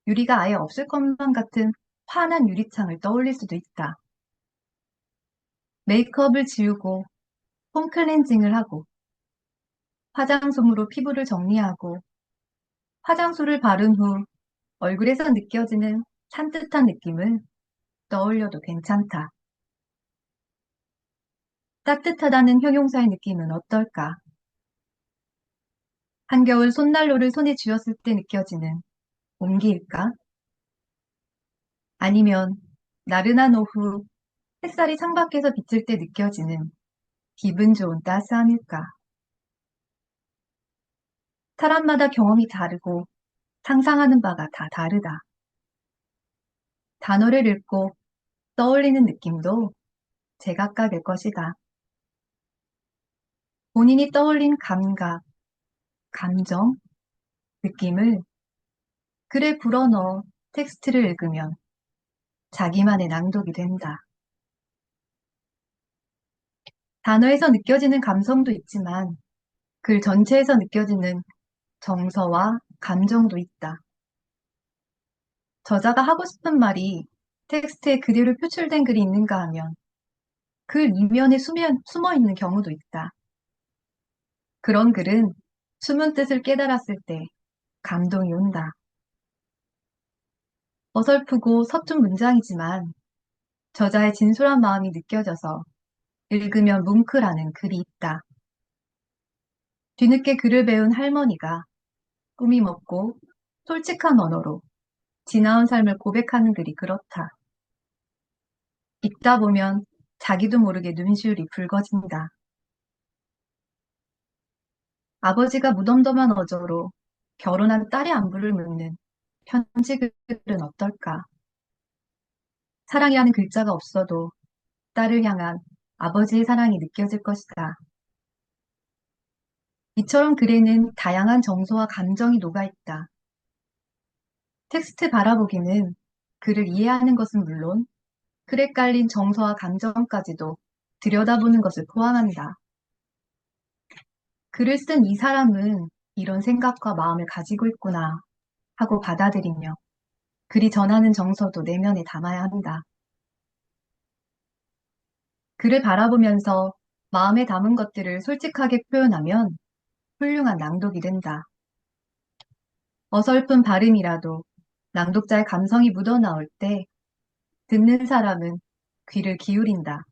유리가 아예 없을 것만 같은 환한 유리창을 떠올릴 수도 있다. 메이크업을 지우고 폼 클렌징을 하고 화장솜으로 피부를 정리하고 화장수를 바른 후 얼굴에서 느껴지는 산뜻한 느낌을 떠올려도 괜찮다. 따뜻하다는 형용사의 느낌은 어떨까? 한겨울 손난로를 손에 쥐었을 때 느껴지는 온기일까? 아니면 나른한 오후 햇살이 창밖에서 비칠 때 느껴지는 기분 좋은 따스함일까? 사람마다 경험이 다르고 상상하는 바가 다 다르다. 단어를 읽고 떠올리는 느낌도 제각각일 것이다. 본인이 떠올린 감각, 감정, 느낌을 글에 불어넣어 텍스트를 읽으면 자기만의 낭독이 된다. 단어에서 느껴지는 감성도 있지만 글 전체에서 느껴지는 정서와 감정도 있다. 저자가 하고 싶은 말이 텍스트에 그대로 표출된 글이 있는가 하면 글 이면에 숨어 있는 경우도 있다. 그런 글은 숨은 뜻을 깨달았을 때 감동이 온다. 어설프고 서툰 문장이지만 저자의 진솔한 마음이 느껴져서 읽으면 뭉클하는 글이 있다. 뒤늦게 글을 배운 할머니가 꾸밈 없고 솔직한 언어로 지나온 삶을 고백하는 글이 그렇다. 읽다 보면 자기도 모르게 눈시울이 붉어진다. 아버지가 무덤덤한 어조로 결혼한 딸의 안부를 묻는 편지글은 어떨까? 사랑이라는 글자가 없어도 딸을 향한 아버지의 사랑이 느껴질 것이다. 이처럼 글에는 다양한 정서와 감정이 녹아있다. 텍스트 바라보기는 글을 이해하는 것은 물론 글에 깔린 정서와 감정까지도 들여다보는 것을 포함한다. 글을 쓴 이 사람은 이런 생각과 마음을 가지고 있구나 하고 받아들이며 글이 전하는 정서도 내면에 담아야 한다. 글을 바라보면서 마음에 담은 것들을 솔직하게 표현하면 훌륭한 낭독이 된다. 어설픈 발음이라도 낭독자의 감성이 묻어나올 때 듣는 사람은 귀를 기울인다.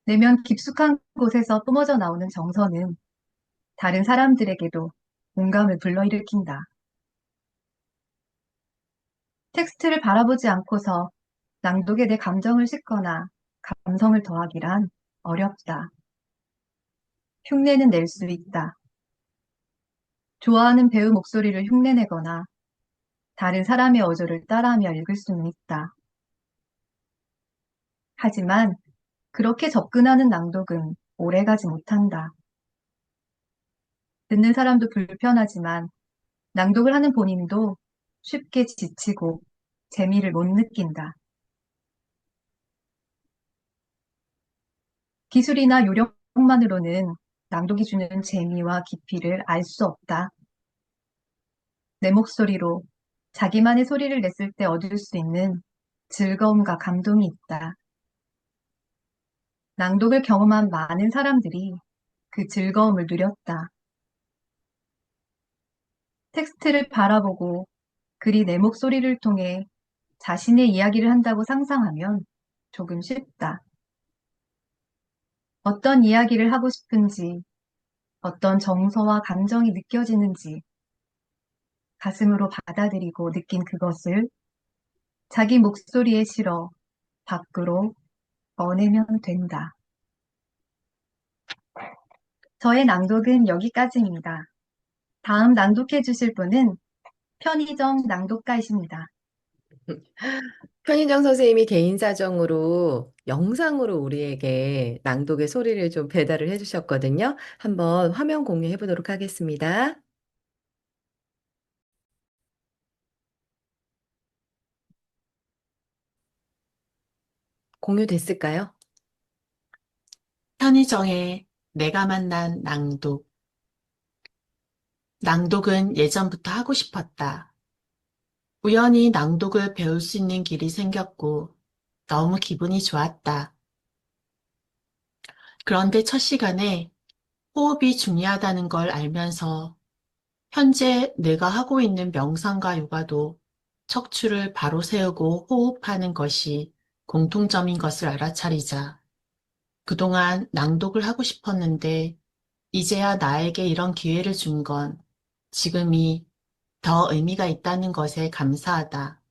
내면 깊숙한 곳에서 뿜어져 나오는 정서는 다른 사람들에게도 공감을 불러일으킨다. 텍스트를 바라보지 않고서 낭독에 내 감정을 싣거나 감성을 더하기란 어렵다. 흉내는 낼 수 있다. 좋아하는 배우 목소리를 흉내내거나 다른 사람의 어조를 따라하며 읽을 수는 있다. 하지만 그렇게 접근하는 낭독은 오래가지 못한다. 듣는 사람도 불편하지만 낭독을 하는 본인도 쉽게 지치고 재미를 못 느낀다. 기술이나 요령만으로는 낭독이 주는 재미와 깊이를 알 수 없다. 내 목소리로 자기만의 소리를 냈을 때 얻을 수 있는 즐거움과 감동이 있다. 낭독을 경험한 많은 사람들이 그 즐거움을 누렸다. 텍스트를 바라보고 글이 내 목소리를 통해 자신의 이야기를 한다고 상상하면 조금 쉽다. 어떤 이야기를 하고 싶은지, 어떤 정서와 감정이 느껴지는지 가슴으로 받아들이고 느낀 그것을 자기 목소리에 실어 밖으로 꺼내면 된다. 저의 낭독은 여기까지입니다. 다음 낭독해 주실 분은 편의점 낭독가이십니다. 편의점 선생님이 개인 사정으로 영상으로 우리에게 낭독의 소리를 좀 배달을 해주셨거든요. 한번 화면 공유해 보도록 하겠습니다. 공유됐을까요? 편의정에 내가 만난 낭독. 낭독은 예전부터 하고 싶었다. 우연히 낭독을 배울 수 있는 길이 생겼고 너무 기분이 좋았다. 그런데 첫 시간에 호흡이 중요하다는 걸 알면서 현재 내가 하고 있는 명상과 요가도 척추를 바로 세우고 호흡하는 것이 공통점인 것을 알아차리자 그동안 낭독을 하고 싶었는데 이제야 나에게 이런 기회를 준 건 지금이 더 의미가 있다는 것에 감사하다.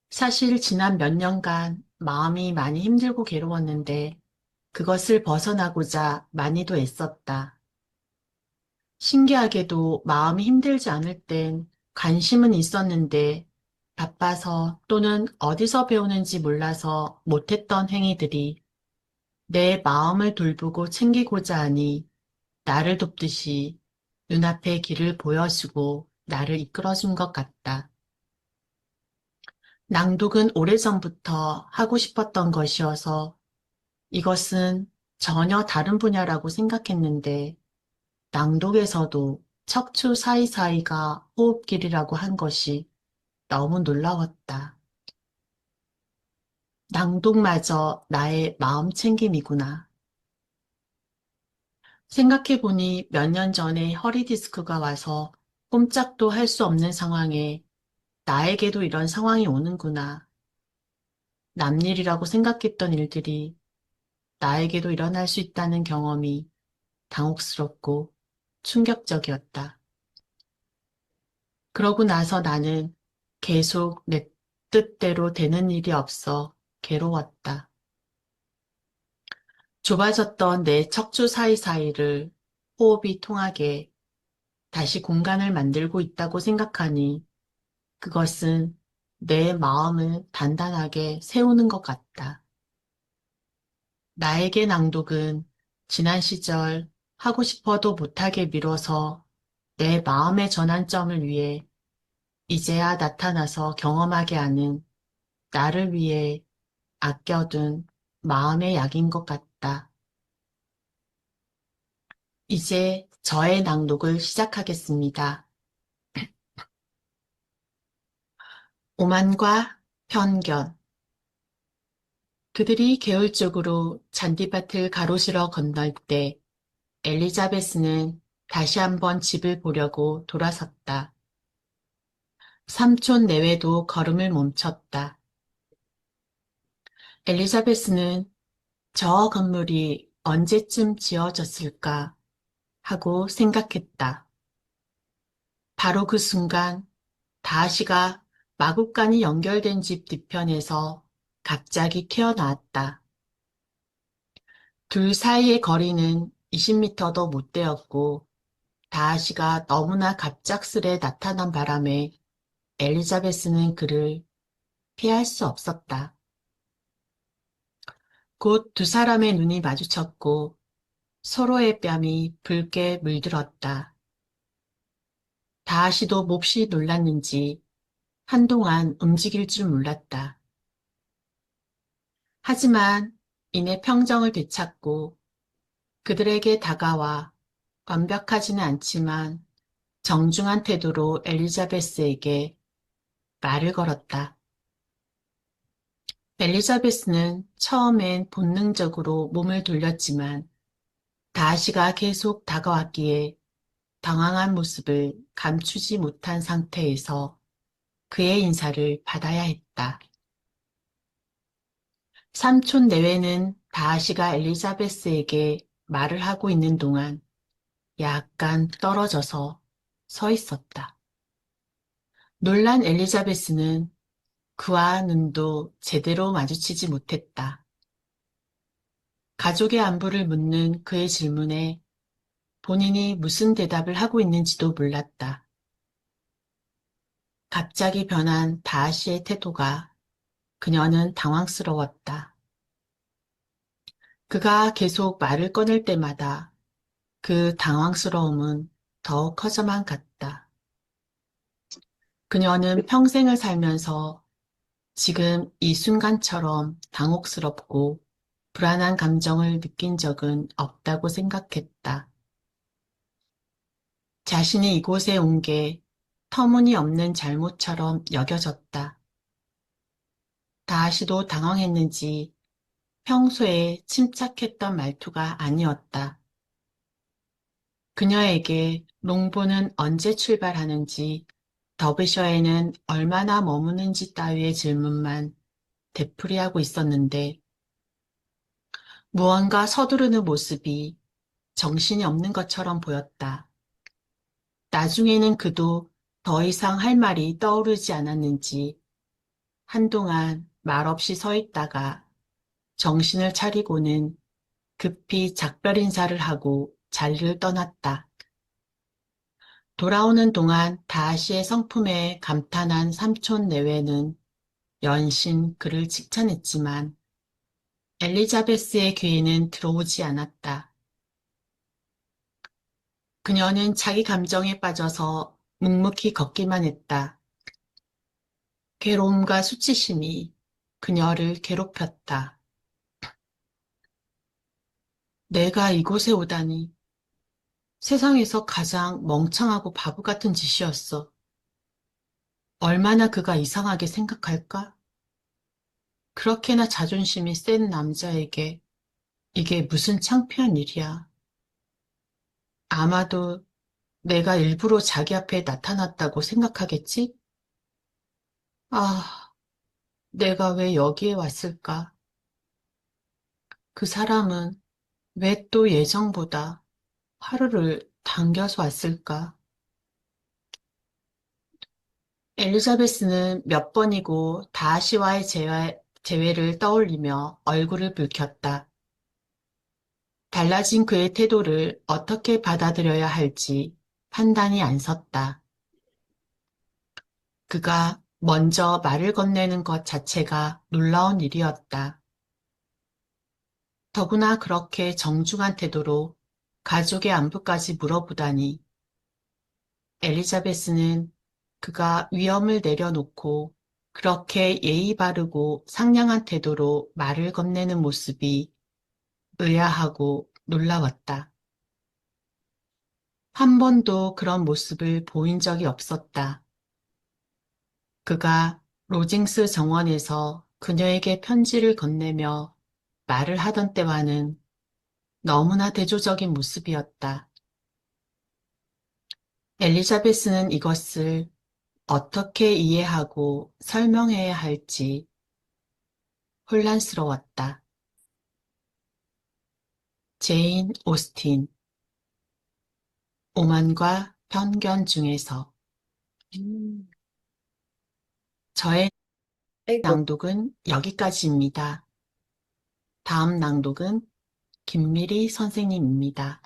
사실 지난 몇 년간 마음이 많이 힘들고 괴로웠는데 그것을 벗어나고자 많이도 애썼다. 신기하게도 마음이 힘들지 않을 땐 관심은 있었는데 바빠서 또는 어디서 배우는지 몰라서 못했던 행위들이 내 마음을 돌보고 챙기고자 하니 나를 돕듯이 눈앞에 길을 보여주고 나를 이끌어준 것 같다. 낭독은 오래전부터 하고 싶었던 것이어서 이것은 전혀 다른 분야라고 생각했는데 낭독에서도 척추 사이사이가 호흡길이라고 한 것이 너무 놀라웠다. 낭독마저 나의 마음 챙김이구나. 생각해보니 몇 년 전에 허리 디스크가 와서 꼼짝도 할 수 없는 상황에 나에게도 이런 상황이 오는구나. 남일이라고 생각했던 일들이 나에게도 일어날 수 있다는 경험이 당혹스럽고 충격적이었다. 그러고 나서 나는 계속 내 뜻대로 되는 일이 없어 괴로웠다. 좁아졌던 내 척추 사이사이를 호흡이 통하게 다시 공간을 만들고 있다고 생각하니 그것은 내 마음을 단단하게 세우는 것 같다. 나에게 낭독은 지난 시절 하고 싶어도 못하게 미뤄서 내 마음의 전환점을 위해 이제야 나타나서 경험하게 하는 나를 위해 아껴둔 마음의 약인 것 같다. 이제 저의 낭독을 시작하겠습니다. 오만과 편견. 그들이 개울쪽으로 잔디밭을 가로질러 건널 때 엘리자베스는 다시 한번 집을 보려고 돌아섰다. 삼촌 내외도 걸음을 멈췄다. 엘리자베스는 저 건물이 언제쯤 지어졌을까 하고 생각했다. 바로 그 순간 다하시가 마구간이 연결된 집 뒤편에서 갑자기 튀어나왔다. 둘 사이의 거리는 20m도 못 되었고 다하시가 너무나 갑작스레 나타난 바람에 엘리자베스는 그를 피할 수 없었다. 곧 두 사람의 눈이 마주쳤고 서로의 뺨이 붉게 물들었다. 다하시도 몹시 놀랐는지 한동안 움직일 줄 몰랐다. 하지만 이내 평정을 되찾고 그들에게 다가와 완벽하지는 않지만 정중한 태도로 엘리자베스에게 말을 걸었다. 엘리자베스는 처음엔 본능적으로 몸을 돌렸지만 다하시가 계속 다가왔기에 당황한 모습을 감추지 못한 상태에서 그의 인사를 받아야 했다. 삼촌 내외는 다하시가 엘리자베스에게 말을 하고 있는 동안 약간 떨어져서 서 있었다. 놀란 엘리자베스는 그와 눈도 제대로 마주치지 못했다. 가족의 안부를 묻는 그의 질문에 본인이 무슨 대답을 하고 있는지도 몰랐다. 갑자기 변한 다하시의 태도가 그녀는 당황스러웠다. 그가 계속 말을 꺼낼 때마다 그 당황스러움은 더욱 커져만 갔다. 그녀는 평생을 살면서 지금 이 순간처럼 당혹스럽고 불안한 감정을 느낀 적은 없다고 생각했다. 자신이 이곳에 온 게 터무니없는 잘못처럼 여겨졌다. 다하시도 당황했는지 평소에 침착했던 말투가 아니었다. 그녀에게 롱보는 언제 출발하는지, 더비셔에는 얼마나 머무는지 따위의 질문만 되풀이하고 있었는데 무언가 서두르는 모습이 정신이 없는 것처럼 보였다. 나중에는 그도 더 이상 할 말이 떠오르지 않았는지 한동안 말없이 서 있다가 정신을 차리고는 급히 작별 인사를 하고 자리를 떠났다. 돌아오는 동안 다하시의 성품에 감탄한 삼촌 내외는 연신 그를 칭찬했지만 엘리자베스의 귀에는 들어오지 않았다. 그녀는 자기 감정에 빠져서 묵묵히 걷기만 했다. 괴로움과 수치심이 그녀를 괴롭혔다. 내가 이곳에 오다니 세상에서 가장 멍청하고 바보 같은 짓이었어. 얼마나 그가 이상하게 생각할까? 그렇게나 자존심이 센 남자에게 이게 무슨 창피한 일이야. 아마도 내가 일부러 자기 앞에 나타났다고 생각하겠지? 아, 내가 왜 여기에 왔을까? 그 사람은 왜 또 예정보다 하루를 당겨서 왔을까? 엘리자베스는 몇 번이고 다하시와의 재회를 떠올리며 얼굴을 붉혔다. 달라진 그의 태도를 어떻게 받아들여야 할지 판단이 안 섰다. 그가 먼저 말을 건네는 것 자체가 놀라운 일이었다. 더구나 그렇게 정중한 태도로 가족의 안부까지 물어보다니. 엘리자베스는 그가 위험을 내려놓고 그렇게 예의 바르고 상냥한 태도로 말을 건네는 모습이 의아하고 놀라웠다. 한 번도 그런 모습을 보인 적이 없었다. 그가 로징스 정원에서 그녀에게 편지를 건네며 말을 하던 때와는 너무나 대조적인 모습이었다. 엘리자베스는 이것을 어떻게 이해하고 설명해야 할지 혼란스러웠다. 제인 오스틴, 오만과 편견 중에서 저의 아이고. 낭독은 여기까지입니다. 다음 낭독은 김미리 선생님입니다.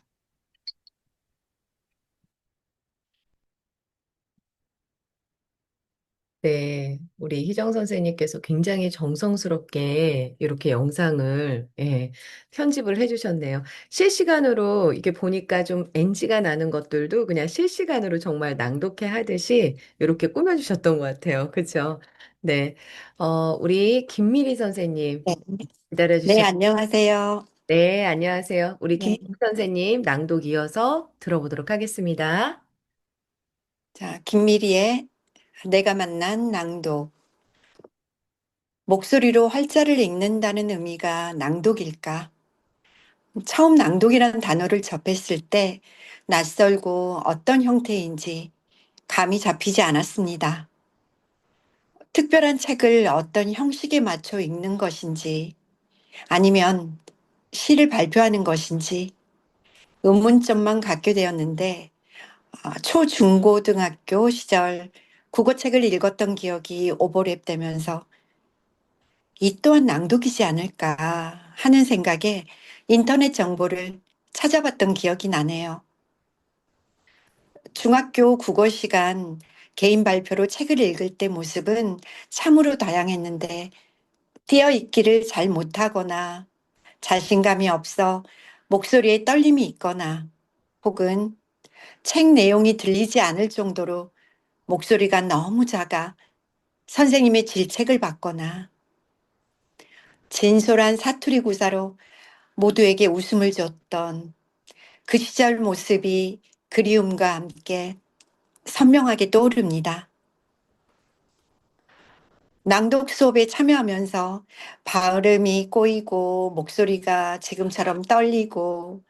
네, 우리 희정 선생님께서 굉장히 정성스럽게 이렇게 영상을 편집을 해주셨네요. 실시간으로 이게 보니까 좀 NG가 나는 것들도 그냥 실시간으로 정말 낭독회 하듯이 이렇게 꾸며주셨던 것 같아요. 그렇죠? 네, 우리 김미리 선생님 네, 네, 기다려주셨. 안녕하세요. 네, 안녕하세요. 우리 네, 김미리 선생님 낭독 이어서 들어보도록 하겠습니다. 자, 김미리의 내가 만난 낭독. 목소리로 활자를 읽는다는 의미가 낭독일까? 처음 낭독이라는 단어를 접했을 때 낯설고 어떤 형태인지 감이 잡히지 않았습니다. 특별한 책을 어떤 형식에 맞춰 읽는 것인지 아니면 시를 발표하는 것인지 의문점만 갖게 되었는데 초중고등학교 시절 국어책을 읽었던 기억이 오버랩되면서 이 또한 낭독이지 않을까 하는 생각에 인터넷 정보를 찾아봤던 기억이 나네요. 중학교 국어 시간 개인 발표로 책을 읽을 때 모습은 참으로 다양했는데 띄어 읽기를 잘 못하거나 자신감이 없어 목소리에 떨림이 있거나 혹은 책 내용이 들리지 않을 정도로 목소리가 너무 작아 선생님의 질책을 받거나 진솔한 사투리 구사로 모두에게 웃음을 줬던 그 시절 모습이 그리움과 함께 선명하게 떠오릅니다. 낭독 수업에 참여하면서 발음이 꼬이고 목소리가 지금처럼 떨리고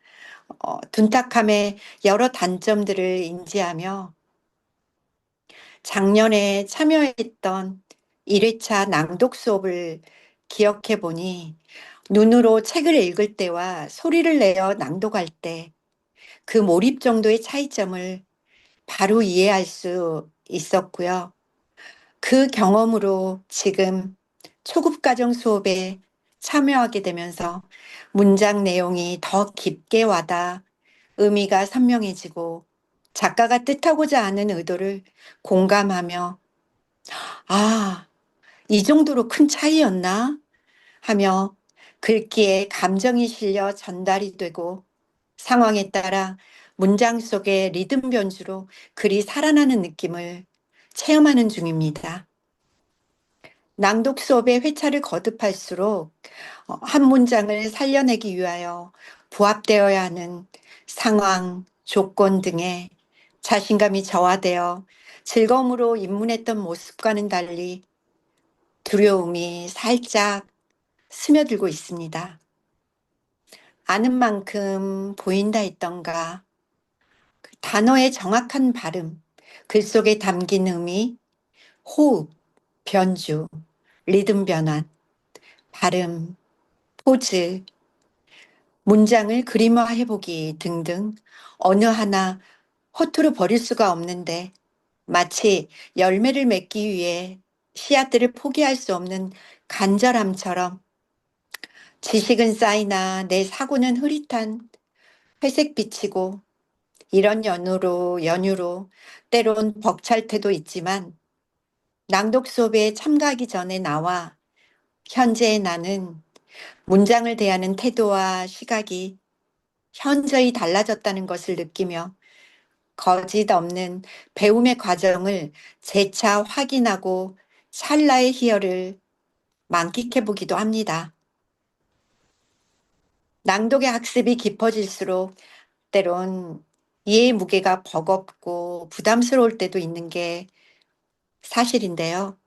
둔탁함의 여러 단점들을 인지하며 작년에 참여했던 1회차 낭독 수업을 기억해 보니 눈으로 책을 읽을 때와 소리를 내어 낭독할 때 그 몰입 정도의 차이점을 바로 이해할 수 있었고요. 그 경험으로 지금 초급 과정 수업에 참여하게 되면서 문장 내용이 더 깊게 와닿아 의미가 선명해지고 작가가 뜻하고자 하는 의도를 공감하며 아, 이 정도로 큰 차이였나? 하며 글귀에 감정이 실려 전달이 되고 상황에 따라 문장 속의 리듬 변주로 글이 살아나는 느낌을 체험하는 중입니다. 낭독 수업의 회차를 거듭할수록 한 문장을 살려내기 위하여 부합되어야 하는 상황, 조건 등에 자신감이 저하되어 즐거움으로 입문했던 모습과는 달리 두려움이 살짝 스며들고 있습니다. 아는 만큼 보인다 했던가, 단어의 정확한 발음, 글 속에 담긴 의미, 호흡, 변주, 리듬 변환, 발음, 포즈, 문장을 그림화해보기 등등 어느 하나 허투루 버릴 수가 없는데 마치 열매를 맺기 위해 씨앗들을 포기할 수 없는 간절함처럼 지식은 쌓이나 내 사고는 흐릿한 회색빛이고 이런 연유로 때론 벅찰 때도 있지만 낭독 수업에 참가하기 전에 나와 현재의 나는 문장을 대하는 태도와 시각이 현저히 달라졌다는 것을 느끼며 거짓 없는 배움의 과정을 재차 확인하고 찰나의 희열을 만끽해 보기도 합니다. 낭독의 학습이 깊어질수록 때론 이해의 무게가 버겁고 부담스러울 때도 있는 게 사실인데요.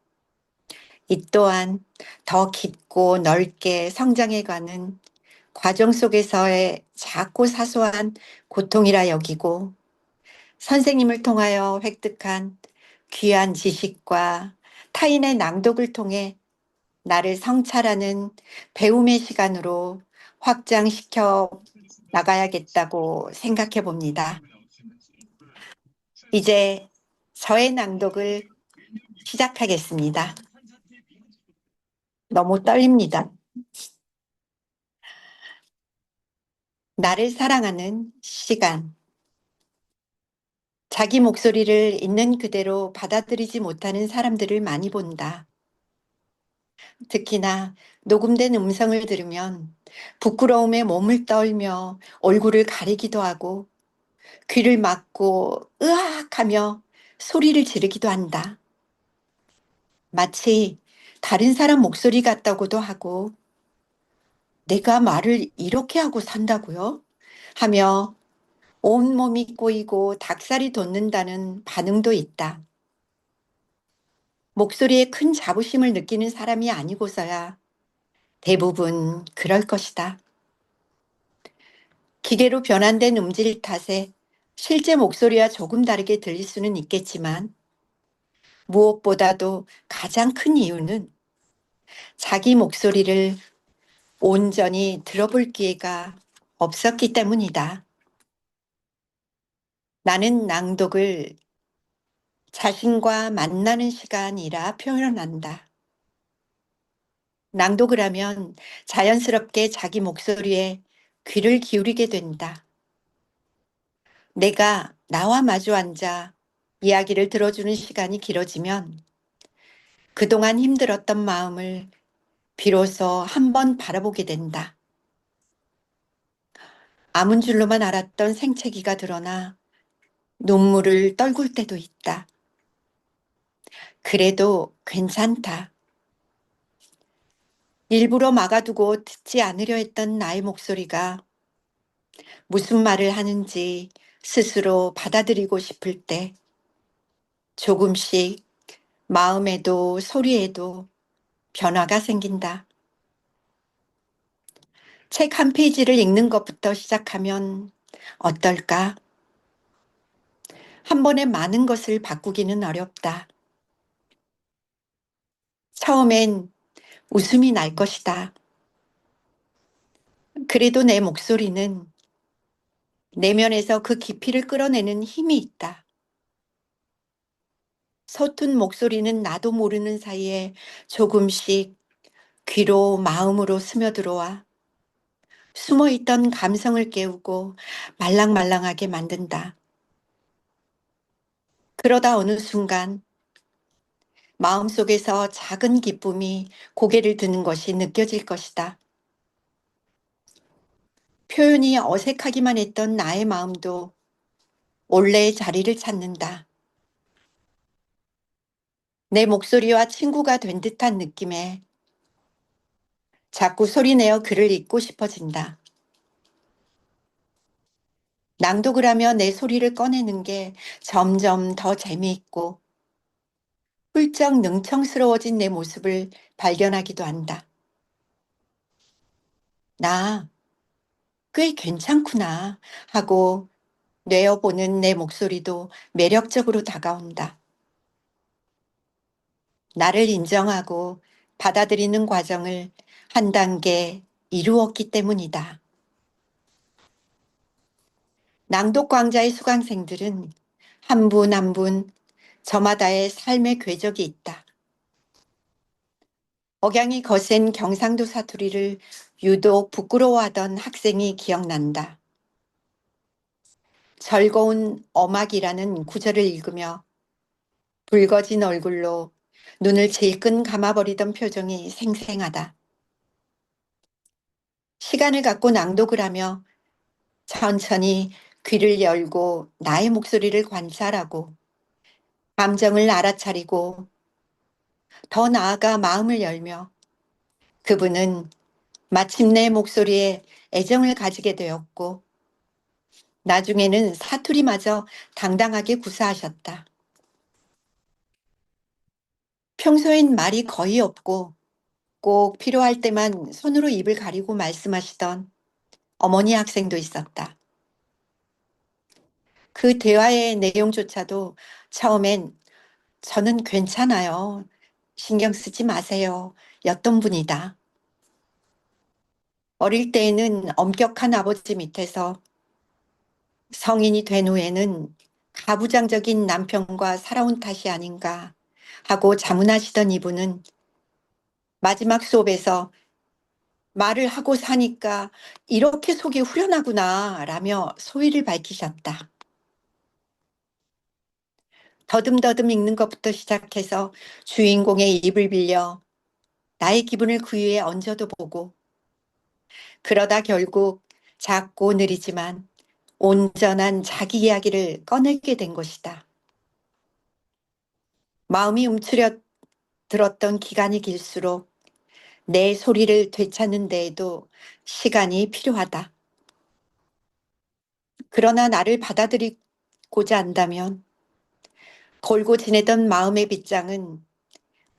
이 또한 더 깊고 넓게 성장해가는 과정 속에서의 작고 사소한 고통이라 여기고 선생님을 통하여 획득한 귀한 지식과 타인의 낭독을 통해 나를 성찰하는 배움의 시간으로 확장시켜 나가야겠다고 생각해 봅니다. 이제 저의 낭독을 시작하겠습니다. 너무 떨립니다. 나를 사랑하는 시간. 자기 목소리를 있는 그대로 받아들이지 못하는 사람들을 많이 본다. 특히나 녹음된 음성을 들으면 부끄러움에 몸을 떨며 얼굴을 가리기도 하고 귀를 막고 으악 하며 소리를 지르기도 한다. 마치 다른 사람 목소리 같다고도 하고 내가 말을 이렇게 하고 산다고요? 하며 온몸이 꼬이고 닭살이 돋는다는 반응도 있다. 목소리에 큰 자부심을 느끼는 사람이 아니고서야 대부분 그럴 것이다. 기계로 변환된 음질 탓에 실제 목소리와 조금 다르게 들릴 수는 있겠지만 무엇보다도 가장 큰 이유는 자기 목소리를 온전히 들어볼 기회가 없었기 때문이다. 나는 낭독을 자신과 만나는 시간이라 표현한다. 낭독을 하면 자연스럽게 자기 목소리에 귀를 기울이게 된다. 내가 나와 마주 앉아 이야기를 들어주는 시간이 길어지면 그동안 힘들었던 마음을 비로소 한번 바라보게 된다. 아문 줄로만 알았던 생채기가 드러나 눈물을 떨굴 때도 있다. 그래도 괜찮다. 일부러 막아두고 듣지 않으려 했던 나의 목소리가 무슨 말을 하는지 스스로 받아들이고 싶을 때 조금씩 마음에도 소리에도 변화가 생긴다. 책 한 페이지를 읽는 것부터 시작하면 어떨까? 한 번에 많은 것을 바꾸기는 어렵다. 처음엔 웃음이 날 것이다. 그래도 내 목소리는 내면에서 그 깊이를 끌어내는 힘이 있다. 서툰 목소리는 나도 모르는 사이에 조금씩 귀로 마음으로 스며들어와 숨어있던 감성을 깨우고 말랑말랑하게 만든다. 그러다 어느 순간 마음속에서 작은 기쁨이 고개를 드는 것이 느껴질 것이다. 표현이 어색하기만 했던 나의 마음도 원래의 자리를 찾는다. 내 목소리와 친구가 된 듯한 느낌에 자꾸 소리내어 글을 읽고 싶어진다. 낭독을 하며 내 소리를 꺼내는 게 점점 더 재미있고 훌쩍 능청스러워진 내 모습을 발견하기도 한다. 나 꽤 괜찮구나 하고 뇌어보는 내 목소리도 매력적으로 다가온다. 나를 인정하고 받아들이는 과정을 한 단계 이루었기 때문이다. 낭독 강좌의 수강생들은 한 분 한 분 저마다의 삶의 궤적이 있다. 억양이 거센 경상도 사투리를 유독 부끄러워하던 학생이 기억난다. 즐거운 어막이라는 구절을 읽으며 붉어진 얼굴로 눈을 질끈 감아버리던 표정이 생생하다. 시간을 갖고 낭독을 하며 천천히 귀를 열고 나의 목소리를 관찰하고 감정을 알아차리고 더 나아가 마음을 열며 그분은 마침내 목소리에 애정을 가지게 되었고 나중에는 사투리마저 당당하게 구사하셨다. 평소엔 말이 거의 없고 꼭 필요할 때만 손으로 입을 가리고 말씀하시던 어머니 학생도 있었다. 그 대화의 내용조차도 처음엔 저는 괜찮아요. 신경 쓰지 마세요. 였던 분이다. 어릴 때에는 엄격한 아버지 밑에서 성인이 된 후에는 가부장적인 남편과 살아온 탓이 아닌가 하고 자문하시던 이분은 마지막 수업에서 말을 하고 사니까 이렇게 속이 후련하구나 라며 소위를 밝히셨다. 더듬더듬 읽는 것부터 시작해서 주인공의 입을 빌려 나의 기분을 그 위에 얹어도 보고 그러다 결국 작고 느리지만 온전한 자기 이야기를 꺼내게 된 것이다. 마음이 움츠려 들었던 기간이 길수록 내 소리를 되찾는 데에도 시간이 필요하다. 그러나 나를 받아들이고자 한다면 걸고 지내던 마음의 빗장은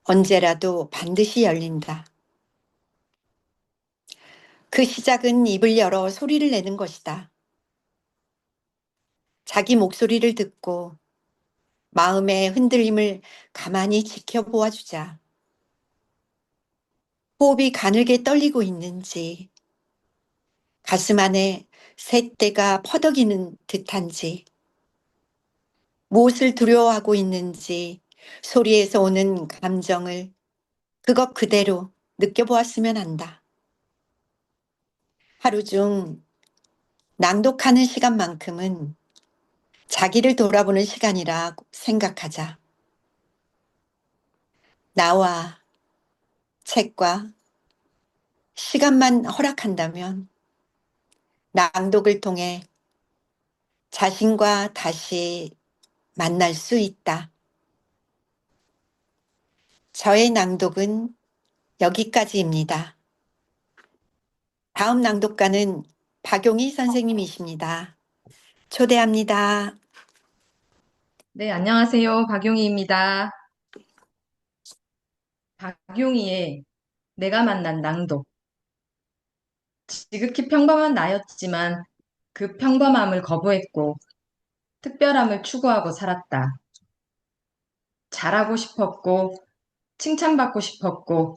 언제라도 반드시 열린다. 그 시작은 입을 열어 소리를 내는 것이다. 자기 목소리를 듣고 마음의 흔들림을 가만히 지켜보아 주자. 호흡이 가늘게 떨리고 있는지, 가슴 안에 새떼가 퍼덕이는 듯한지, 무엇을 두려워하고 있는지 소리에서 오는 감정을 그것 그대로 느껴보았으면 한다. 하루 중 낭독하는 시간만큼은 자기를 돌아보는 시간이라 생각하자. 나와 책과 시간만 허락한다면 낭독을 통해 자신과 다시 만날 수 있다. 저의 낭독은 여기까지입니다. 다음 낭독가는 박용희 선생님이십니다. 초대합니다. 네, 안녕하세요. 박용희입니다. 박용희의 내가 만난 낭독. 지극히 평범한 나였지만 그 평범함을 거부했고 특별함을 추구하고 살았다. 잘하고 싶었고 칭찬받고 싶었고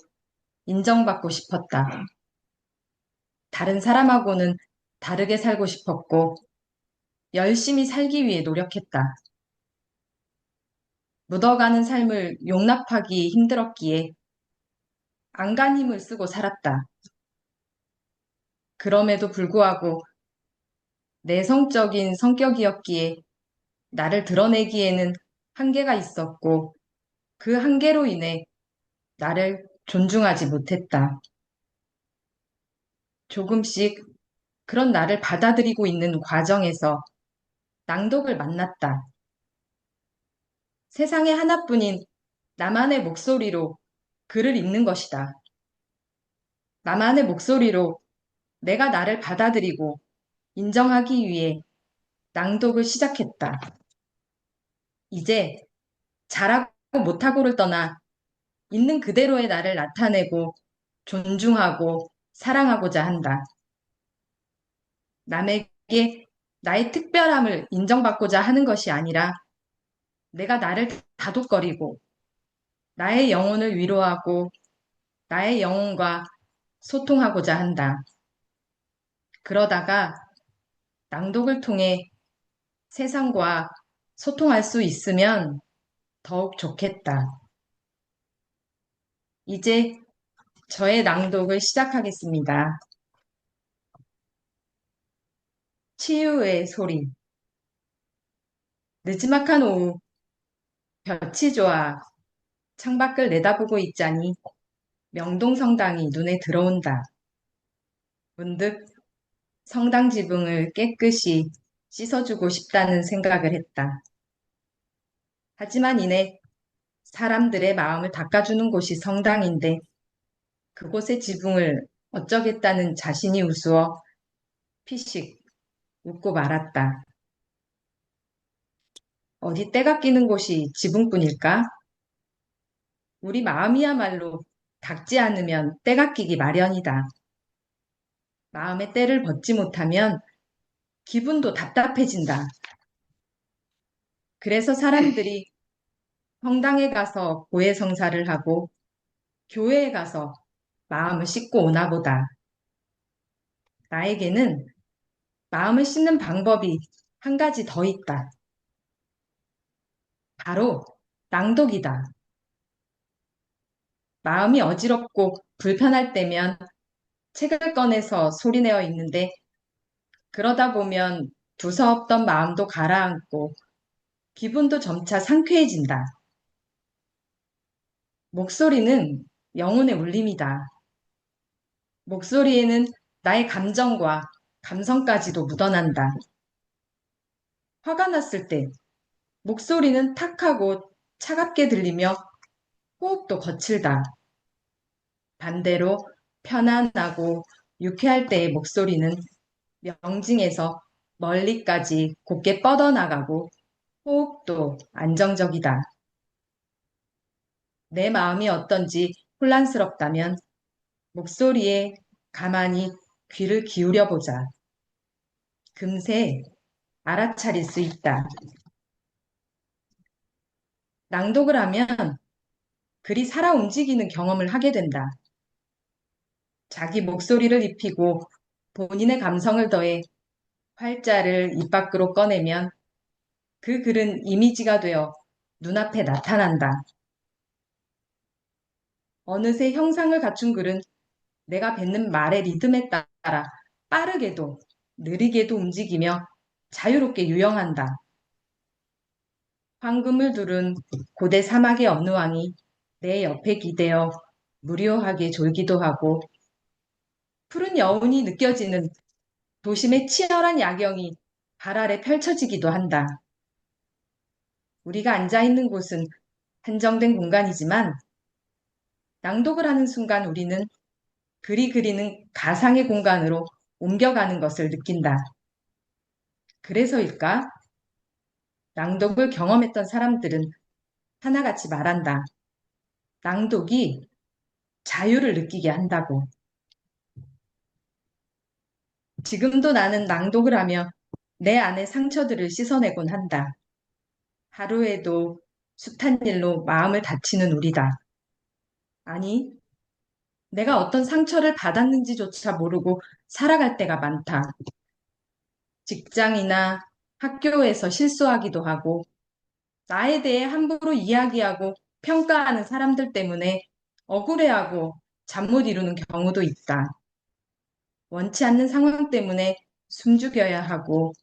인정받고 싶었다. 다른 사람하고는 다르게 살고 싶었고, 열심히 살기 위해 노력했다. 묻어가는 삶을 용납하기 힘들었기에 안간힘을 쓰고 살았다. 그럼에도 불구하고 내성적인 성격이었기에 나를 드러내기에는 한계가 있었고, 그 한계로 인해 나를 존중하지 못했다. 조금씩 그런 나를 받아들이고 있는 과정에서 낭독을 만났다. 세상에 하나뿐인 나만의 목소리로 글을 읽는 것이다. 나만의 목소리로 내가 나를 받아들이고 인정하기 위해 낭독을 시작했다. 이제 잘하고 못하고를 떠나 있는 그대로의 나를 나타내고 존중하고 사랑하고자 한다. 남에게 나의 특별함을 인정받고자 하는 것이 아니라 내가 나를 다독거리고 나의 영혼을 위로하고 나의 영혼과 소통하고자 한다. 그러다가 낭독을 통해 세상과 소통할 수 있으면 더욱 좋겠다. 이제 저의 낭독을 시작하겠습니다. 치유의 소리. 느지막한 오후, 볕이 좋아 창밖을 내다보고 있자니 명동성당이 눈에 들어온다. 문득 성당 지붕을 깨끗이 씻어주고 싶다는 생각을 했다. 하지만 이내 사람들의 마음을 닦아주는 곳이 성당인데 그곳의 지붕을 어쩌겠다는 자신이 우스워 피식 웃고 말았다. 어디 때가 끼는 곳이 지붕뿐일까? 우리 마음이야말로 닦지 않으면 때가 끼기 마련이다. 마음의 때를 벗지 못하면 기분도 답답해진다. 그래서 사람들이 성당에 가서 고해성사를 하고 교회에 가서 마음을 씻고 오나 보다. 나에게는 마음을 씻는 방법이 한 가지 더 있다. 바로 낭독이다. 마음이 어지럽고 불편할 때면 책을 꺼내서 소리내어 읽는데 그러다 보면 두서없던 마음도 가라앉고 기분도 점차 상쾌해진다. 목소리는 영혼의 울림이다. 목소리에는 나의 감정과 감성까지도 묻어난다. 화가 났을 때 목소리는 탁하고 차갑게 들리며 호흡도 거칠다. 반대로 편안하고 유쾌할 때의 목소리는 명징에서 멀리까지 곱게 뻗어나가고 호흡도 안정적이다. 내 마음이 어떤지 혼란스럽다면 목소리에 가만히 귀를 기울여 보자. 금세 알아차릴 수 있다. 낭독을 하면 글이 살아 움직이는 경험을 하게 된다. 자기 목소리를 입히고 본인의 감성을 더해 활자를 입 밖으로 꺼내면 그 글은 이미지가 되어 눈앞에 나타난다. 어느새 형상을 갖춘 글은 내가 뱉는 말의 리듬에 따라 빠르게도 느리게도 움직이며 자유롭게 유영한다. 황금을 두른 고대 사막의 어느 왕이 내 옆에 기대어 무료하게 졸기도 하고 푸른 여운이 느껴지는 도심의 치열한 야경이 발 아래 펼쳐지기도 한다. 우리가 앉아있는 곳은 한정된 공간이지만 낭독을 하는 순간 우리는 글이 그리는 가상의 공간으로 옮겨가는 것을 느낀다. 그래서일까? 낭독을 경험했던 사람들은 하나같이 말한다. 낭독이 자유를 느끼게 한다고. 지금도 나는 낭독을 하며 내 안의 상처들을 씻어내곤 한다. 하루에도 숱한 일로 마음을 다치는 우리다. 아니, 내가 어떤 상처를 받았는지조차 모르고 살아갈 때가 많다. 직장이나 학교에서 실수하기도 하고, 나에 대해 함부로 이야기하고 평가하는 사람들 때문에 억울해하고 잠 못 이루는 경우도 있다. 원치 않는 상황 때문에 숨죽여야 하고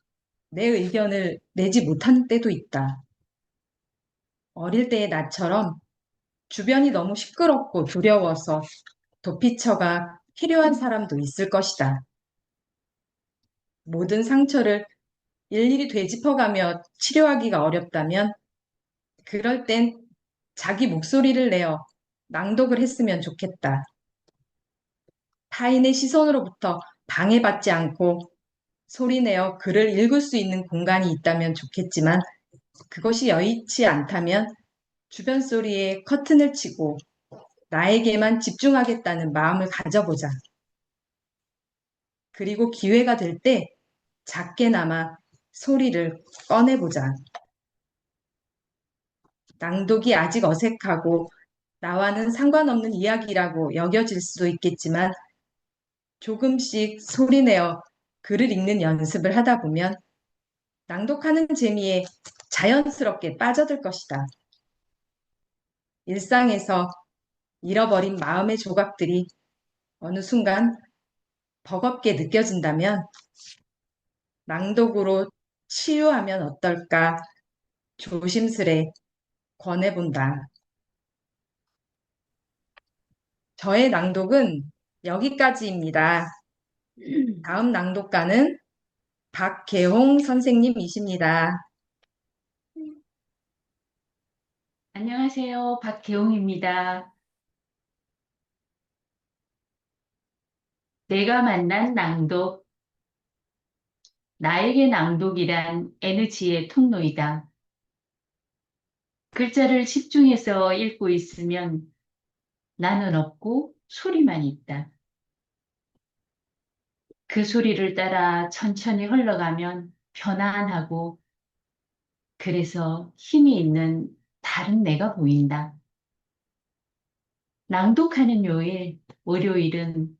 내 의견을 내지 못하는 때도 있다. 어릴 때의 나처럼 주변이 너무 시끄럽고 두려워서 도피처가 필요한 사람도 있을 것이다. 모든 상처를 일일이 되짚어가며 치료하기가 어렵다면 그럴 땐 자기 목소리를 내어 낭독을 했으면 좋겠다. 타인의 시선으로부터 방해받지 않고 소리내어 글을 읽을 수 있는 공간이 있다면 좋겠지만 그것이 여의치 않다면 주변 소리에 커튼을 치고 나에게만 집중하겠다는 마음을 가져보자. 그리고 기회가 될 때 작게나마 소리를 꺼내보자. 낭독이 아직 어색하고 나와는 상관없는 이야기라고 여겨질 수도 있겠지만 조금씩 소리내어 글을 읽는 연습을 하다 보면 낭독하는 재미에 자연스럽게 빠져들 것이다. 일상에서 잃어버린 마음의 조각들이 어느 순간 버겁게 느껴진다면 낭독으로 치유하면 어떨까 조심스레 권해본다. 저의 낭독은 여기까지입니다. 다음 낭독가는 박계홍 선생님이십니다. 안녕하세요. 박계홍입니다. 내가 만난 낭독. 나에게 낭독이란 에너지의 통로이다. 글자를 집중해서 읽고 있으면 나는 없고 소리만 있다. 그 소리를 따라 천천히 흘러가면 편안하고 그래서 힘이 있는 다른 내가 보인다. 낭독하는 요일, 월요일은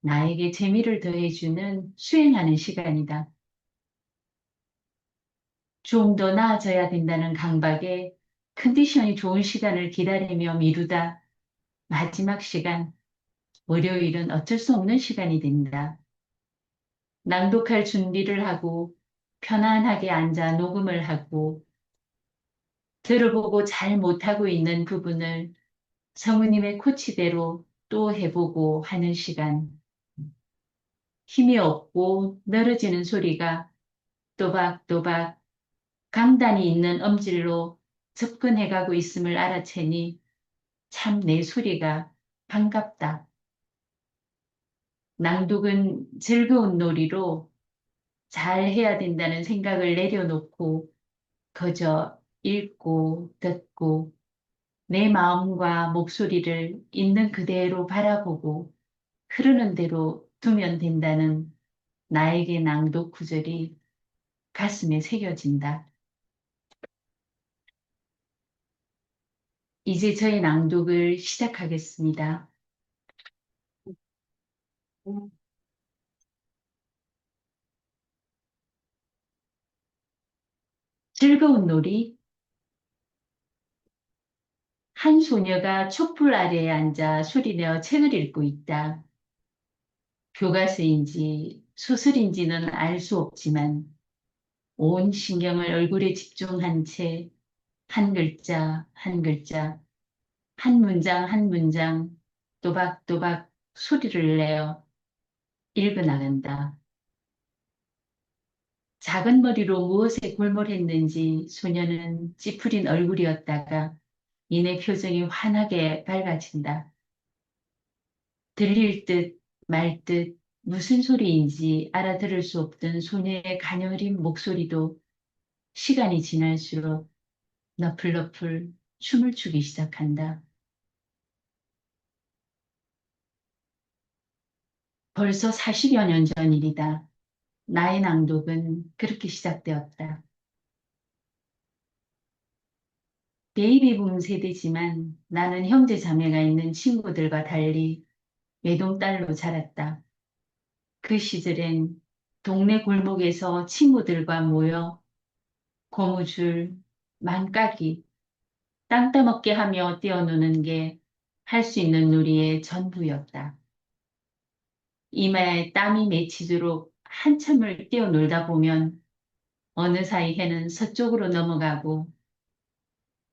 나에게 재미를 더해주는 수행하는 시간이다. 좀 더 나아져야 된다는 강박에 컨디션이 좋은 시간을 기다리며 미루다 마지막 시간, 월요일은 어쩔 수 없는 시간이 된다. 낭독할 준비를 하고 편안하게 앉아 녹음을 하고 들어보고 잘 못하고 있는 부분을 성우님의 코치대로 또 해보고 하는 시간. 힘이 없고 늘어지는 소리가 또박또박 강단이 있는 음질로 접근해가고 있음을 알아채니 참 내 소리가 반갑다. 낭독은 즐거운 놀이로 잘 해야 된다는 생각을 내려놓고 그저 읽고 듣고 내 마음과 목소리를 있는 그대로 바라보고 흐르는 대로 두면 된다는 나에게 낭독 구절이 가슴에 새겨진다. 이제 저의 낭독을 시작하겠습니다. 즐거운 놀이. 한 소녀가 촛불 아래에 앉아 소리내어 책을 읽고 있다. 교과서인지 소설인지는 알 수 없지만 온 신경을 얼굴에 집중한 채 한 글자 한 글자, 한 문장 한 문장 또박또박 소리를 내어 읽어나간다. 작은 머리로 무엇에 골몰했는지 소녀는 찌푸린 얼굴이었다가 이내 표정이 환하게 밝아진다. 들릴 듯 말 듯 무슨 소리인지 알아들을 수 없던 소녀의 가녀린 목소리도 시간이 지날수록 너플너플 춤을 추기 시작한다. 벌써 40여 년 전 일이다. 나의 낭독은 그렇게 시작되었다. 베이비붐 세대지만 나는 형제 자매가 있는 친구들과 달리 외동딸로 자랐다. 그 시절엔 동네 골목에서 친구들과 모여 고무줄, 망까기, 땅 따먹게 하며 뛰어노는 게 할 수 있는 놀이의 전부였다. 이마에 땀이 맺히도록 한참을 뛰어놀다 보면 어느 사이 해는 서쪽으로 넘어가고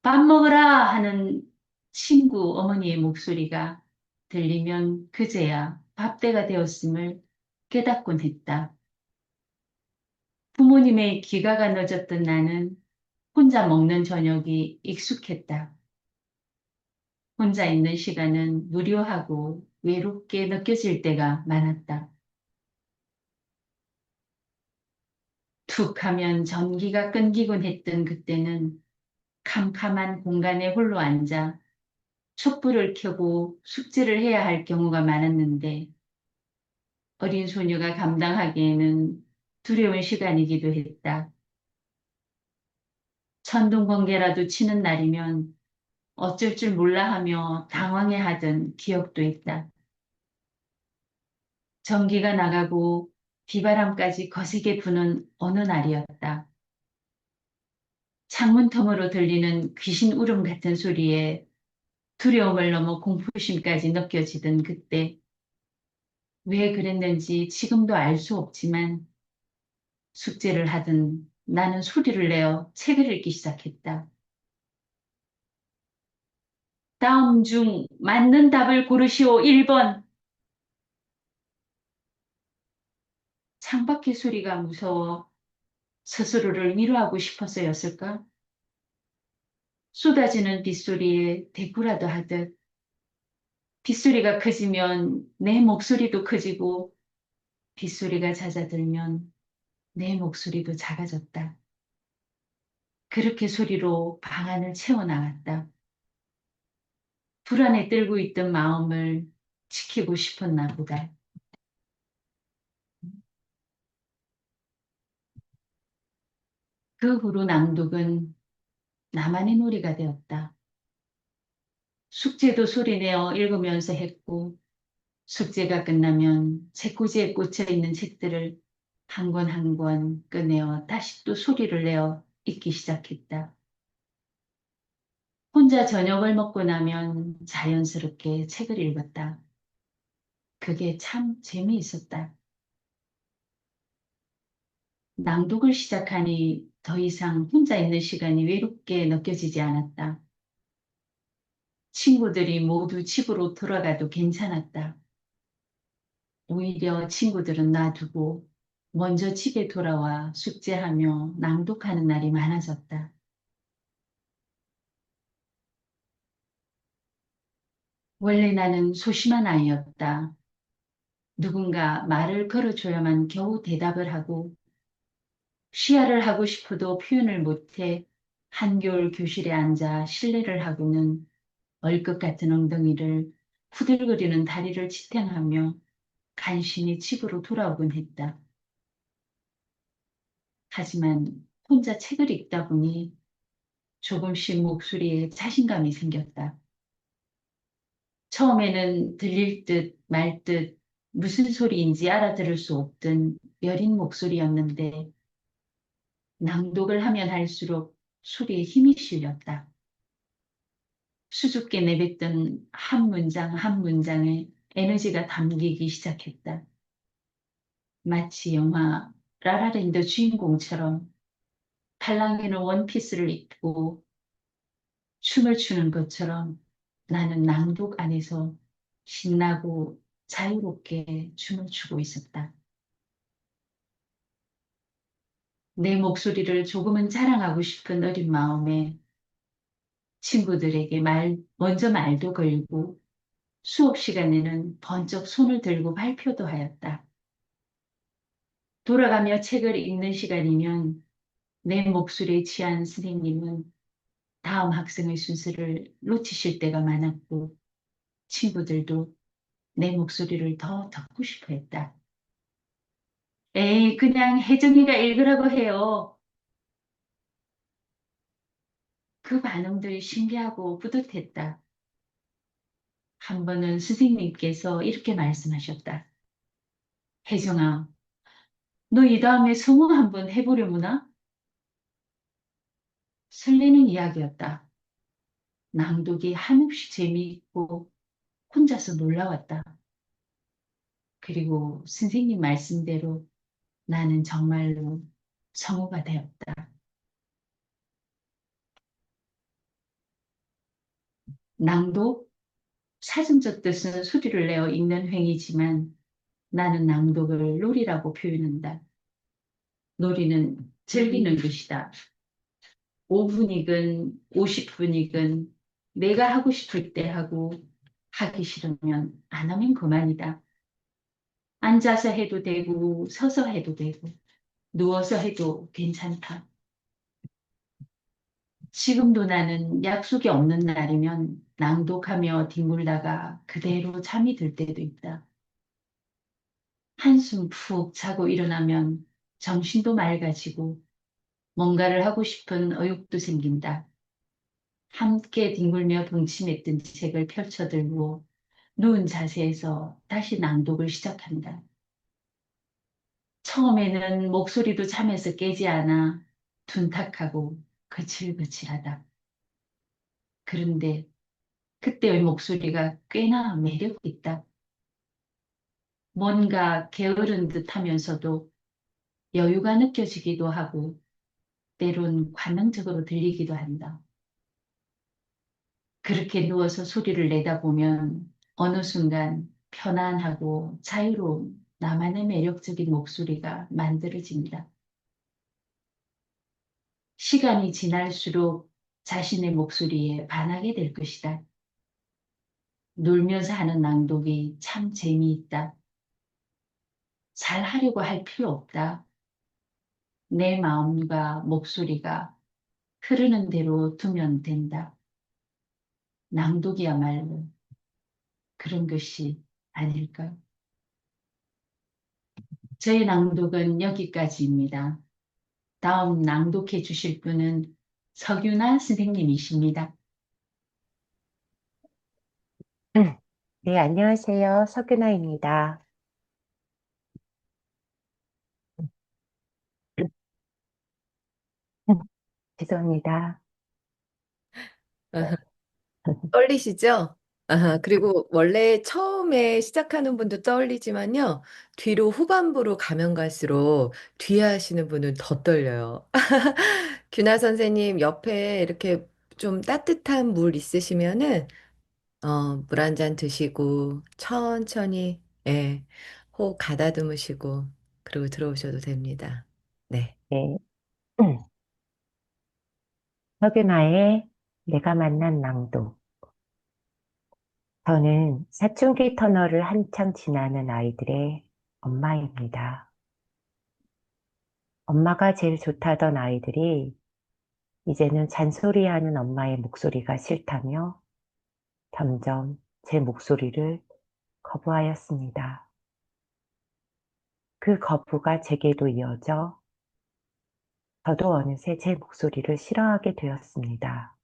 밥 먹으라 하는 친구 어머니의 목소리가 들리면 그제야 밥때가 되었음을 깨닫곤 했다. 부모님의 귀가가 늦었던 나는 혼자 먹는 저녁이 익숙했다. 혼자 있는 시간은 무료하고 외롭게 느껴질 때가 많았다. 툭 하면 전기가 끊기곤 했던 그때는 캄캄한 공간에 홀로 앉아 촛불을 켜고 숙제를 해야 할 경우가 많았는데 어린 소녀가 감당하기에는 두려운 시간이기도 했다. 천둥번개라도 치는 날이면 어쩔 줄 몰라 하며 당황해하던 기억도 있다. 전기가 나가고 비바람까지 거세게 부는 어느 날이었다. 창문 틈으로 들리는 귀신 울음 같은 소리에 두려움을 넘어 공포심까지 느껴지던 그때 왜 그랬는지 지금도 알 수 없지만 숙제를 하든 나는 소리를 내어 책을 읽기 시작했다. 다음 중 맞는 답을 고르시오. 1번. 창밖의 소리가 무서워 스스로를 위로하고 싶어서였을까? 쏟아지는 빗소리에 대꾸라도 하듯 빗소리가 커지면 내 목소리도 커지고 빗소리가 잦아들면 내 목소리도 작아졌다. 그렇게 소리로 방 안을 채워나갔다. 불안에 떨고 있던 마음을 지키고 싶었나 보다. 그 후로 낭독은 나만의 놀이가 되었다. 숙제도 소리내어 읽으면서 했고 숙제가 끝나면 책꽂이에 꽂혀 있는 책들을 한 권 한 권 꺼내어 다시 또 소리를 내어 읽기 시작했다. 혼자 저녁을 먹고 나면 자연스럽게 책을 읽었다. 그게 참 재미있었다. 낭독을 시작하니 더 이상 혼자 있는 시간이 외롭게 느껴지지 않았다. 친구들이 모두 집으로 돌아가도 괜찮았다. 오히려 친구들은 놔두고 먼저 집에 돌아와 숙제하며 낭독하는 날이 많아졌다. 원래 나는 소심한 아이였다. 누군가 말을 걸어줘야만 겨우 대답을 하고 시야를 하고 싶어도 표현을 못해 한겨울 교실에 앉아 실례를 하고는 얼것 같은 엉덩이를 후들거리는 다리를 지탱하며 간신히 집으로 돌아오곤 했다. 하지만 혼자 책을 읽다 보니 조금씩 목소리에 자신감이 생겼다. 처음에는 들릴 듯 말 듯 무슨 소리인지 알아들을 수 없던 여린 목소리였는데 낭독을 하면 할수록 소리에 힘이 실렸다. 수줍게 내뱉던 한 문장 한 문장에 에너지가 담기기 시작했다. 마치 영화 라라랜드 주인공처럼 팔랑이는 원피스를 입고 춤을 추는 것처럼 나는 낭독 안에서 신나고 자유롭게 춤을 추고 있었다. 내 목소리를 조금은 자랑하고 싶은 어린 마음에 친구들에게 먼저 말도 걸고 수업 시간에는 번쩍 손을 들고 발표도 하였다. 돌아가며 책을 읽는 시간이면 내 목소리에 취한 선생님은 다음 학생의 순서를 놓치실 때가 많았고 친구들도 내 목소리를 더 듣고 싶어 했다. 에이, 그냥 혜정이가 읽으라고 해요. 그 반응들이 신기하고 뿌듯했다. 한 번은 선생님께서 이렇게 말씀하셨다. 혜정아, 너 이 다음에 성우 한번 해보려무나? 설레는 이야기였다. 낭독이 한없이 재미있고 혼자서 놀라웠다. 그리고 선생님 말씀대로 나는 정말로 성우가 되었다. 낭독? 사전적 뜻은 소리를 내어 읽는 행위지만 나는 낭독을 놀이라고 표현한다. 놀이는 즐기는 것이다. 5분이건 50분이건 내가 하고 싶을 때 하고 하기 싫으면 안 하면 그만이다. 앉아서 해도 되고 서서 해도 되고 누워서 해도 괜찮다. 지금도 나는 약속이 없는 날이면 낭독하며 뒹굴다가 그대로 잠이 들 때도 있다. 한숨 푹 자고 일어나면 정신도 맑아지고 뭔가를 하고 싶은 의욕도 생긴다. 함께 뒹굴며 동침했던 책을 펼쳐들고 누운 자세에서 다시 낭독을 시작한다. 처음에는 목소리도 잠에서 깨지 않아 둔탁하고 거칠거칠하다. 그런데 그때의 목소리가 꽤나 매력 있다. 뭔가 게으른 듯 하면서도 여유가 느껴지기도 하고 때론 관능적으로 들리기도 한다. 그렇게 누워서 소리를 내다 보면 어느 순간 편안하고 자유로운 나만의 매력적인 목소리가 만들어집니다. 시간이 지날수록 자신의 목소리에 반하게 될 것이다. 놀면서 하는 낭독이 참 재미있다. 잘 하려고 할 필요 없다. 내 마음과 목소리가 흐르는 대로 두면 된다. 낭독이야말로 그런 것이 아닐까. 저의 낭독은 여기까지입니다. 다음 낭독해 주실 분은 석유나 선생님이십니다. 네, 안녕하세요. 석윤아입니다. 죄송합니다. 떨리시죠? 그리고 원래 처음에 시작하는 분도 떨리지만요. 뒤로 후반부로 가면 갈수록 뒤에 하시는 분은 더 떨려요. 규나 선생님 옆에 이렇게 좀 따뜻한 물 있으시면은 물 한 잔 드시고 천천히 예, 호흡 가다듬으시고 그리고 들어오셔도 됩니다. 네. 네. 석윤아의 내가 만난 낭독. 저는 사춘기 터널을 한창 지나는 아이들의 엄마입니다. 엄마가 제일 좋다던 아이들이 이제는 잔소리하는 엄마의 목소리가 싫다며 점점 제 목소리를 거부하였습니다. 그 거부가 제게도 이어져 저도 어느새 제 목소리를 싫어하게 되었습니다.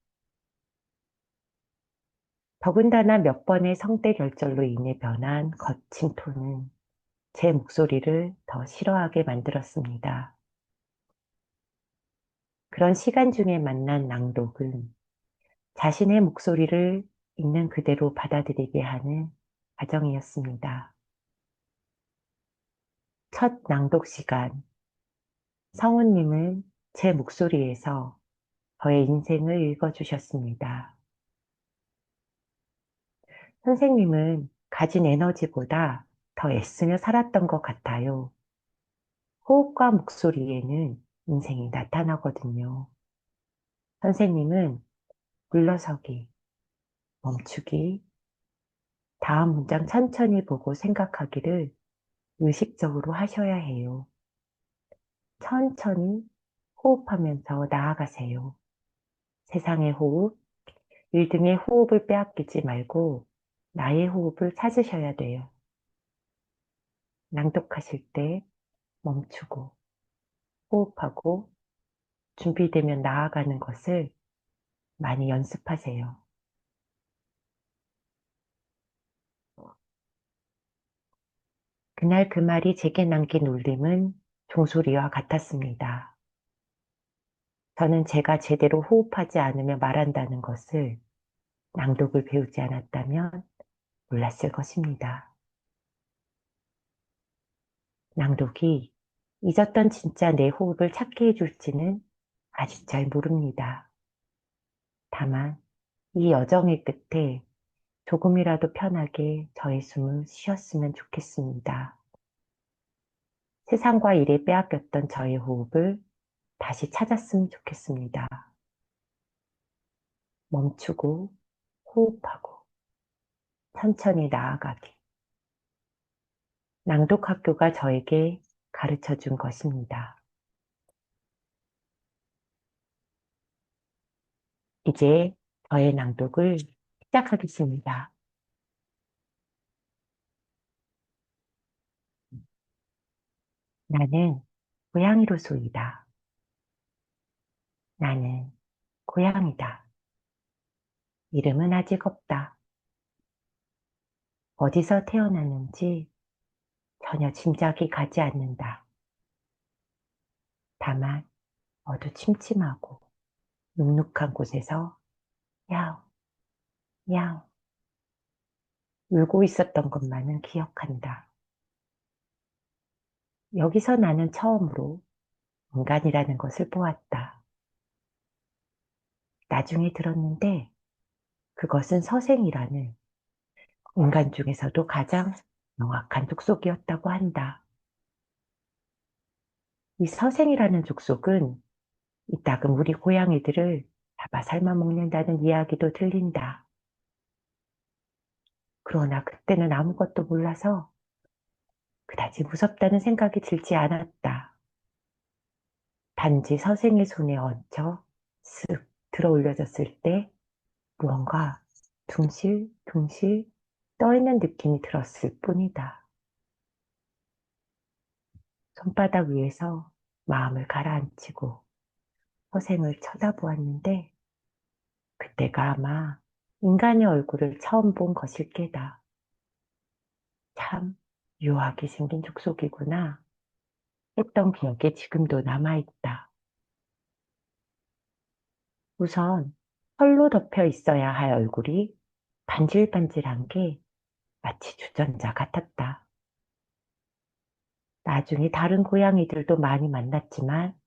더군다나 몇 번의 성대 결절로 인해 변한 거친 톤은 제 목소리를 더 싫어하게 만들었습니다. 그런 시간 중에 만난 낭독은 자신의 목소리를 있는 그대로 받아들이게 하는 과정이었습니다. 첫 낭독 시간, 성우님은 제 목소리에서 저의 인생을 읽어주셨습니다. 선생님은 가진 에너지보다 더 애쓰며 살았던 것 같아요. 호흡과 목소리에는 인생이 나타나거든요. 선생님은 물러서기, 멈추기, 다음 문장 천천히 보고 생각하기를 의식적으로 하셔야 해요. 천천히 호흡하면서 나아가세요. 세상의 호흡, 일등의 호흡을 빼앗기지 말고 나의 호흡을 찾으셔야 돼요. 낭독하실 때 멈추고 호흡하고 준비되면 나아가는 것을 많이 연습하세요. 그날 그 말이 제게 남긴 울림은 종소리와 같았습니다. 저는 제가 제대로 호흡하지 않으며 말한다는 것을 낭독을 배우지 않았다면 몰랐을 것입니다. 낭독이 잊었던 진짜 내 호흡을 찾게 해줄지는 아직 잘 모릅니다. 다만 이 여정의 끝에 조금이라도 편하게 저의 숨을 쉬었으면 좋겠습니다. 세상과 일에 빼앗겼던 저의 호흡을 다시 찾았으면 좋겠습니다. 멈추고 호흡하고 천천히 나아가기. 낭독학교가 저에게 가르쳐 준 것입니다. 이제 저의 낭독을 시작하겠습니다. 나는 고양이로소이다. 나는 고양이다. 이름은 아직 없다. 어디서 태어났는지 전혀 짐작이 가지 않는다. 다만 어두침침하고 눅눅한 곳에서 야옹, 야옹 울고 있었던 것만은 기억한다. 여기서 나는 처음으로 인간이라는 것을 보았다. 나중에 들었는데 그것은 서생이라는 인간 중에서도 가장 명확한 족속이었다고 한다. 이 서생이라는 족속은 이따금 우리 고양이들을 잡아 삶아 먹는다는 이야기도 들린다. 그러나 그때는 아무것도 몰라서 그다지 무섭다는 생각이 들지 않았다. 단지 서생의 손에 얹혀 쓱 들어 올려졌을 때 무언가 둥실둥실 떠있는 느낌이 들었을 뿐이다. 손바닥 위에서 마음을 가라앉히고 서생을 쳐다보았는데 그때가 아마 인간의 얼굴을 처음 본 것일 게다. 참 묘하게 생긴 족속이구나 했던 기억이 지금도 남아있다. 우선 털로 덮여 있어야 할 얼굴이 반질반질한 게 마치 주전자 같았다. 나중에 다른 고양이들도 많이 만났지만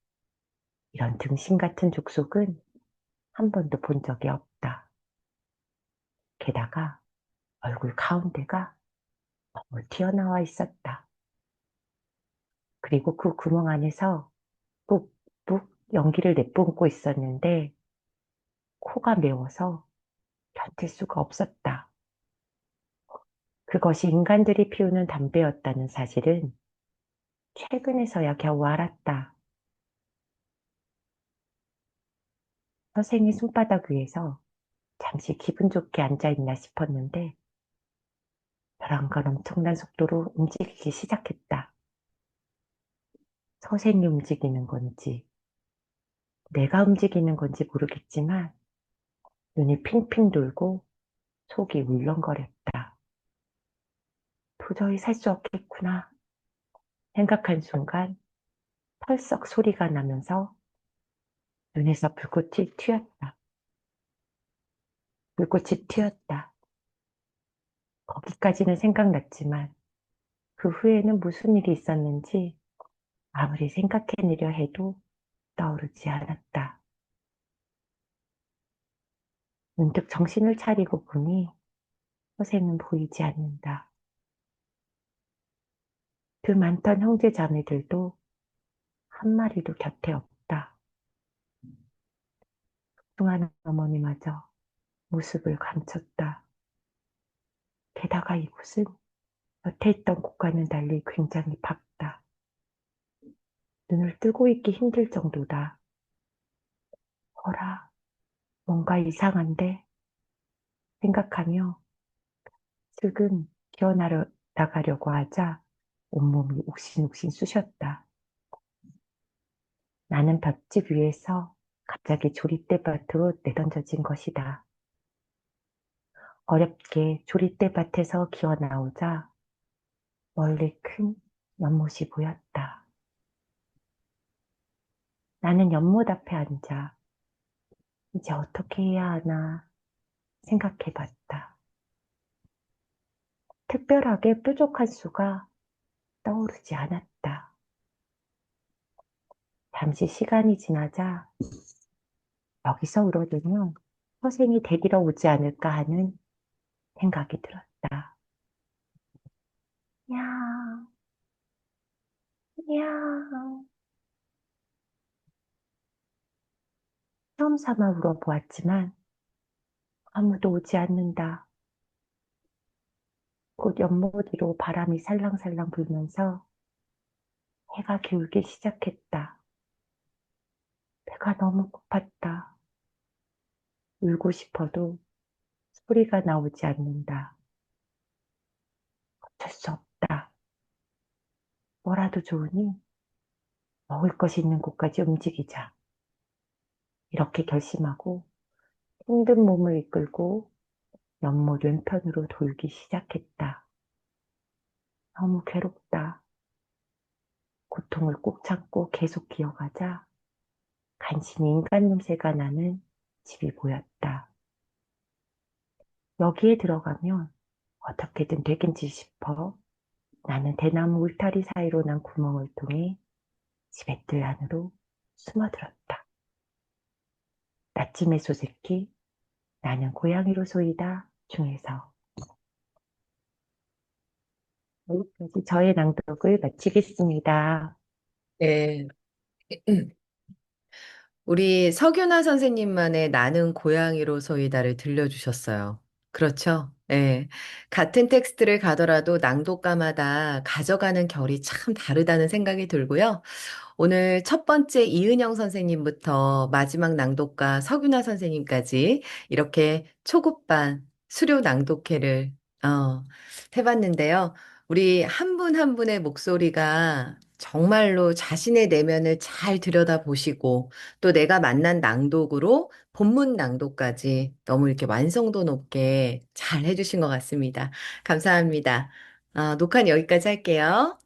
이런 등신 같은 족속은 한 번도 본 적이 없다. 게다가 얼굴 가운데가 너무 튀어나와 있었다. 그리고 그 구멍 안에서 뿍뿍 연기를 내뿜고 있었는데 코가 매워서 견딜 수가 없었다. 그것이 인간들이 피우는 담배였다는 사실은 최근에서야 겨우 알았다. 선생이 손바닥 위에서 잠시 기분 좋게 앉아있나 싶었는데 벼랑간 엄청난 속도로 움직이기 시작했다. 서생이 움직이는 건지 내가 움직이는 건지 모르겠지만 눈이 핑핑 돌고 속이 울렁거렸다. 도저히 살 수 없겠구나 생각한 순간 털썩 소리가 나면서 눈에서 불꽃이 튀었다. 불꽃이 튀었다. 거기까지는 생각났지만 그 후에는 무슨 일이 있었는지 아무리 생각해내려 해도 떠오르지 않았다. 문득 정신을 차리고 보니 허생은 보이지 않는다. 그 많던 형제 자매들도 한 마리도 곁에 없다. 뚱한 어머니마저 모습을 감췄다. 게다가 이곳은 곁에 있던 곳과는 달리 굉장히 밝다. 눈을 뜨고 있기 힘들 정도다. 어라, 뭔가 이상한데 생각하며 슬금 기어나가려고 하자 온몸이 욱신욱신 쑤셨다. 나는 볏짚 위에서 갑자기 조리대밭으로 내던져진 것이다. 어렵게 조리대밭에서 기어나오자 멀리 큰 연못이 보였다. 나는 연못 앞에 앉아 이제 어떻게 해야 하나 생각해 봤다. 특별하게 뾰족한 수가 떠오르지 않았다. 잠시 시간이 지나자 여기서 울어두면 서생이 데리러 오지 않을까 하는 생각이 들었다. 야, 야. 처음 삼아 울어보았지만 아무도 오지 않는다. 곧 연못 위로 바람이 살랑살랑 불면서 해가 기울기 시작했다. 배가 너무 고팠다. 울고 싶어도 소리가 나오지 않는다. 어쩔 수 없다. 뭐라도 좋으니 먹을 것이 있는 곳까지 움직이자. 이렇게 결심하고 힘든 몸을 이끌고 연못 왼편으로 돌기 시작했다. 너무 괴롭다. 고통을 꾹 참고 계속 기어가자 간신히 인간 냄새가 나는 집이 보였다. 여기에 들어가면 어떻게든 되겠지 싶어 나는 대나무 울타리 사이로 난 구멍을 통해 집의 뜰 안으로 숨어들었다. 나침의 소새끼, 나는 고양이로 소이다 중에서 여기까지 저의 낭독을 마치겠습니다. 네. 우리 서균아 선생님만의 나는 고양이로 소이다를 들려주셨어요. 그렇죠? 예. 같은 텍스트를 가더라도 낭독가마다 가져가는 결이 참 다르다는 생각이 들고요. 오늘 첫 번째 이은영 선생님부터 마지막 낭독가 서균아 선생님까지 이렇게 초급반 수료 낭독회를 어, 해봤는데요. 우리 한 분 한 분의 목소리가 정말로 자신의 내면을 잘 들여다보시고 또 내가 만난 낭독으로 본문 낭독까지 너무 이렇게 완성도 높게 잘 해주신 것 같습니다. 감사합니다. 녹화는 여기까지 할게요.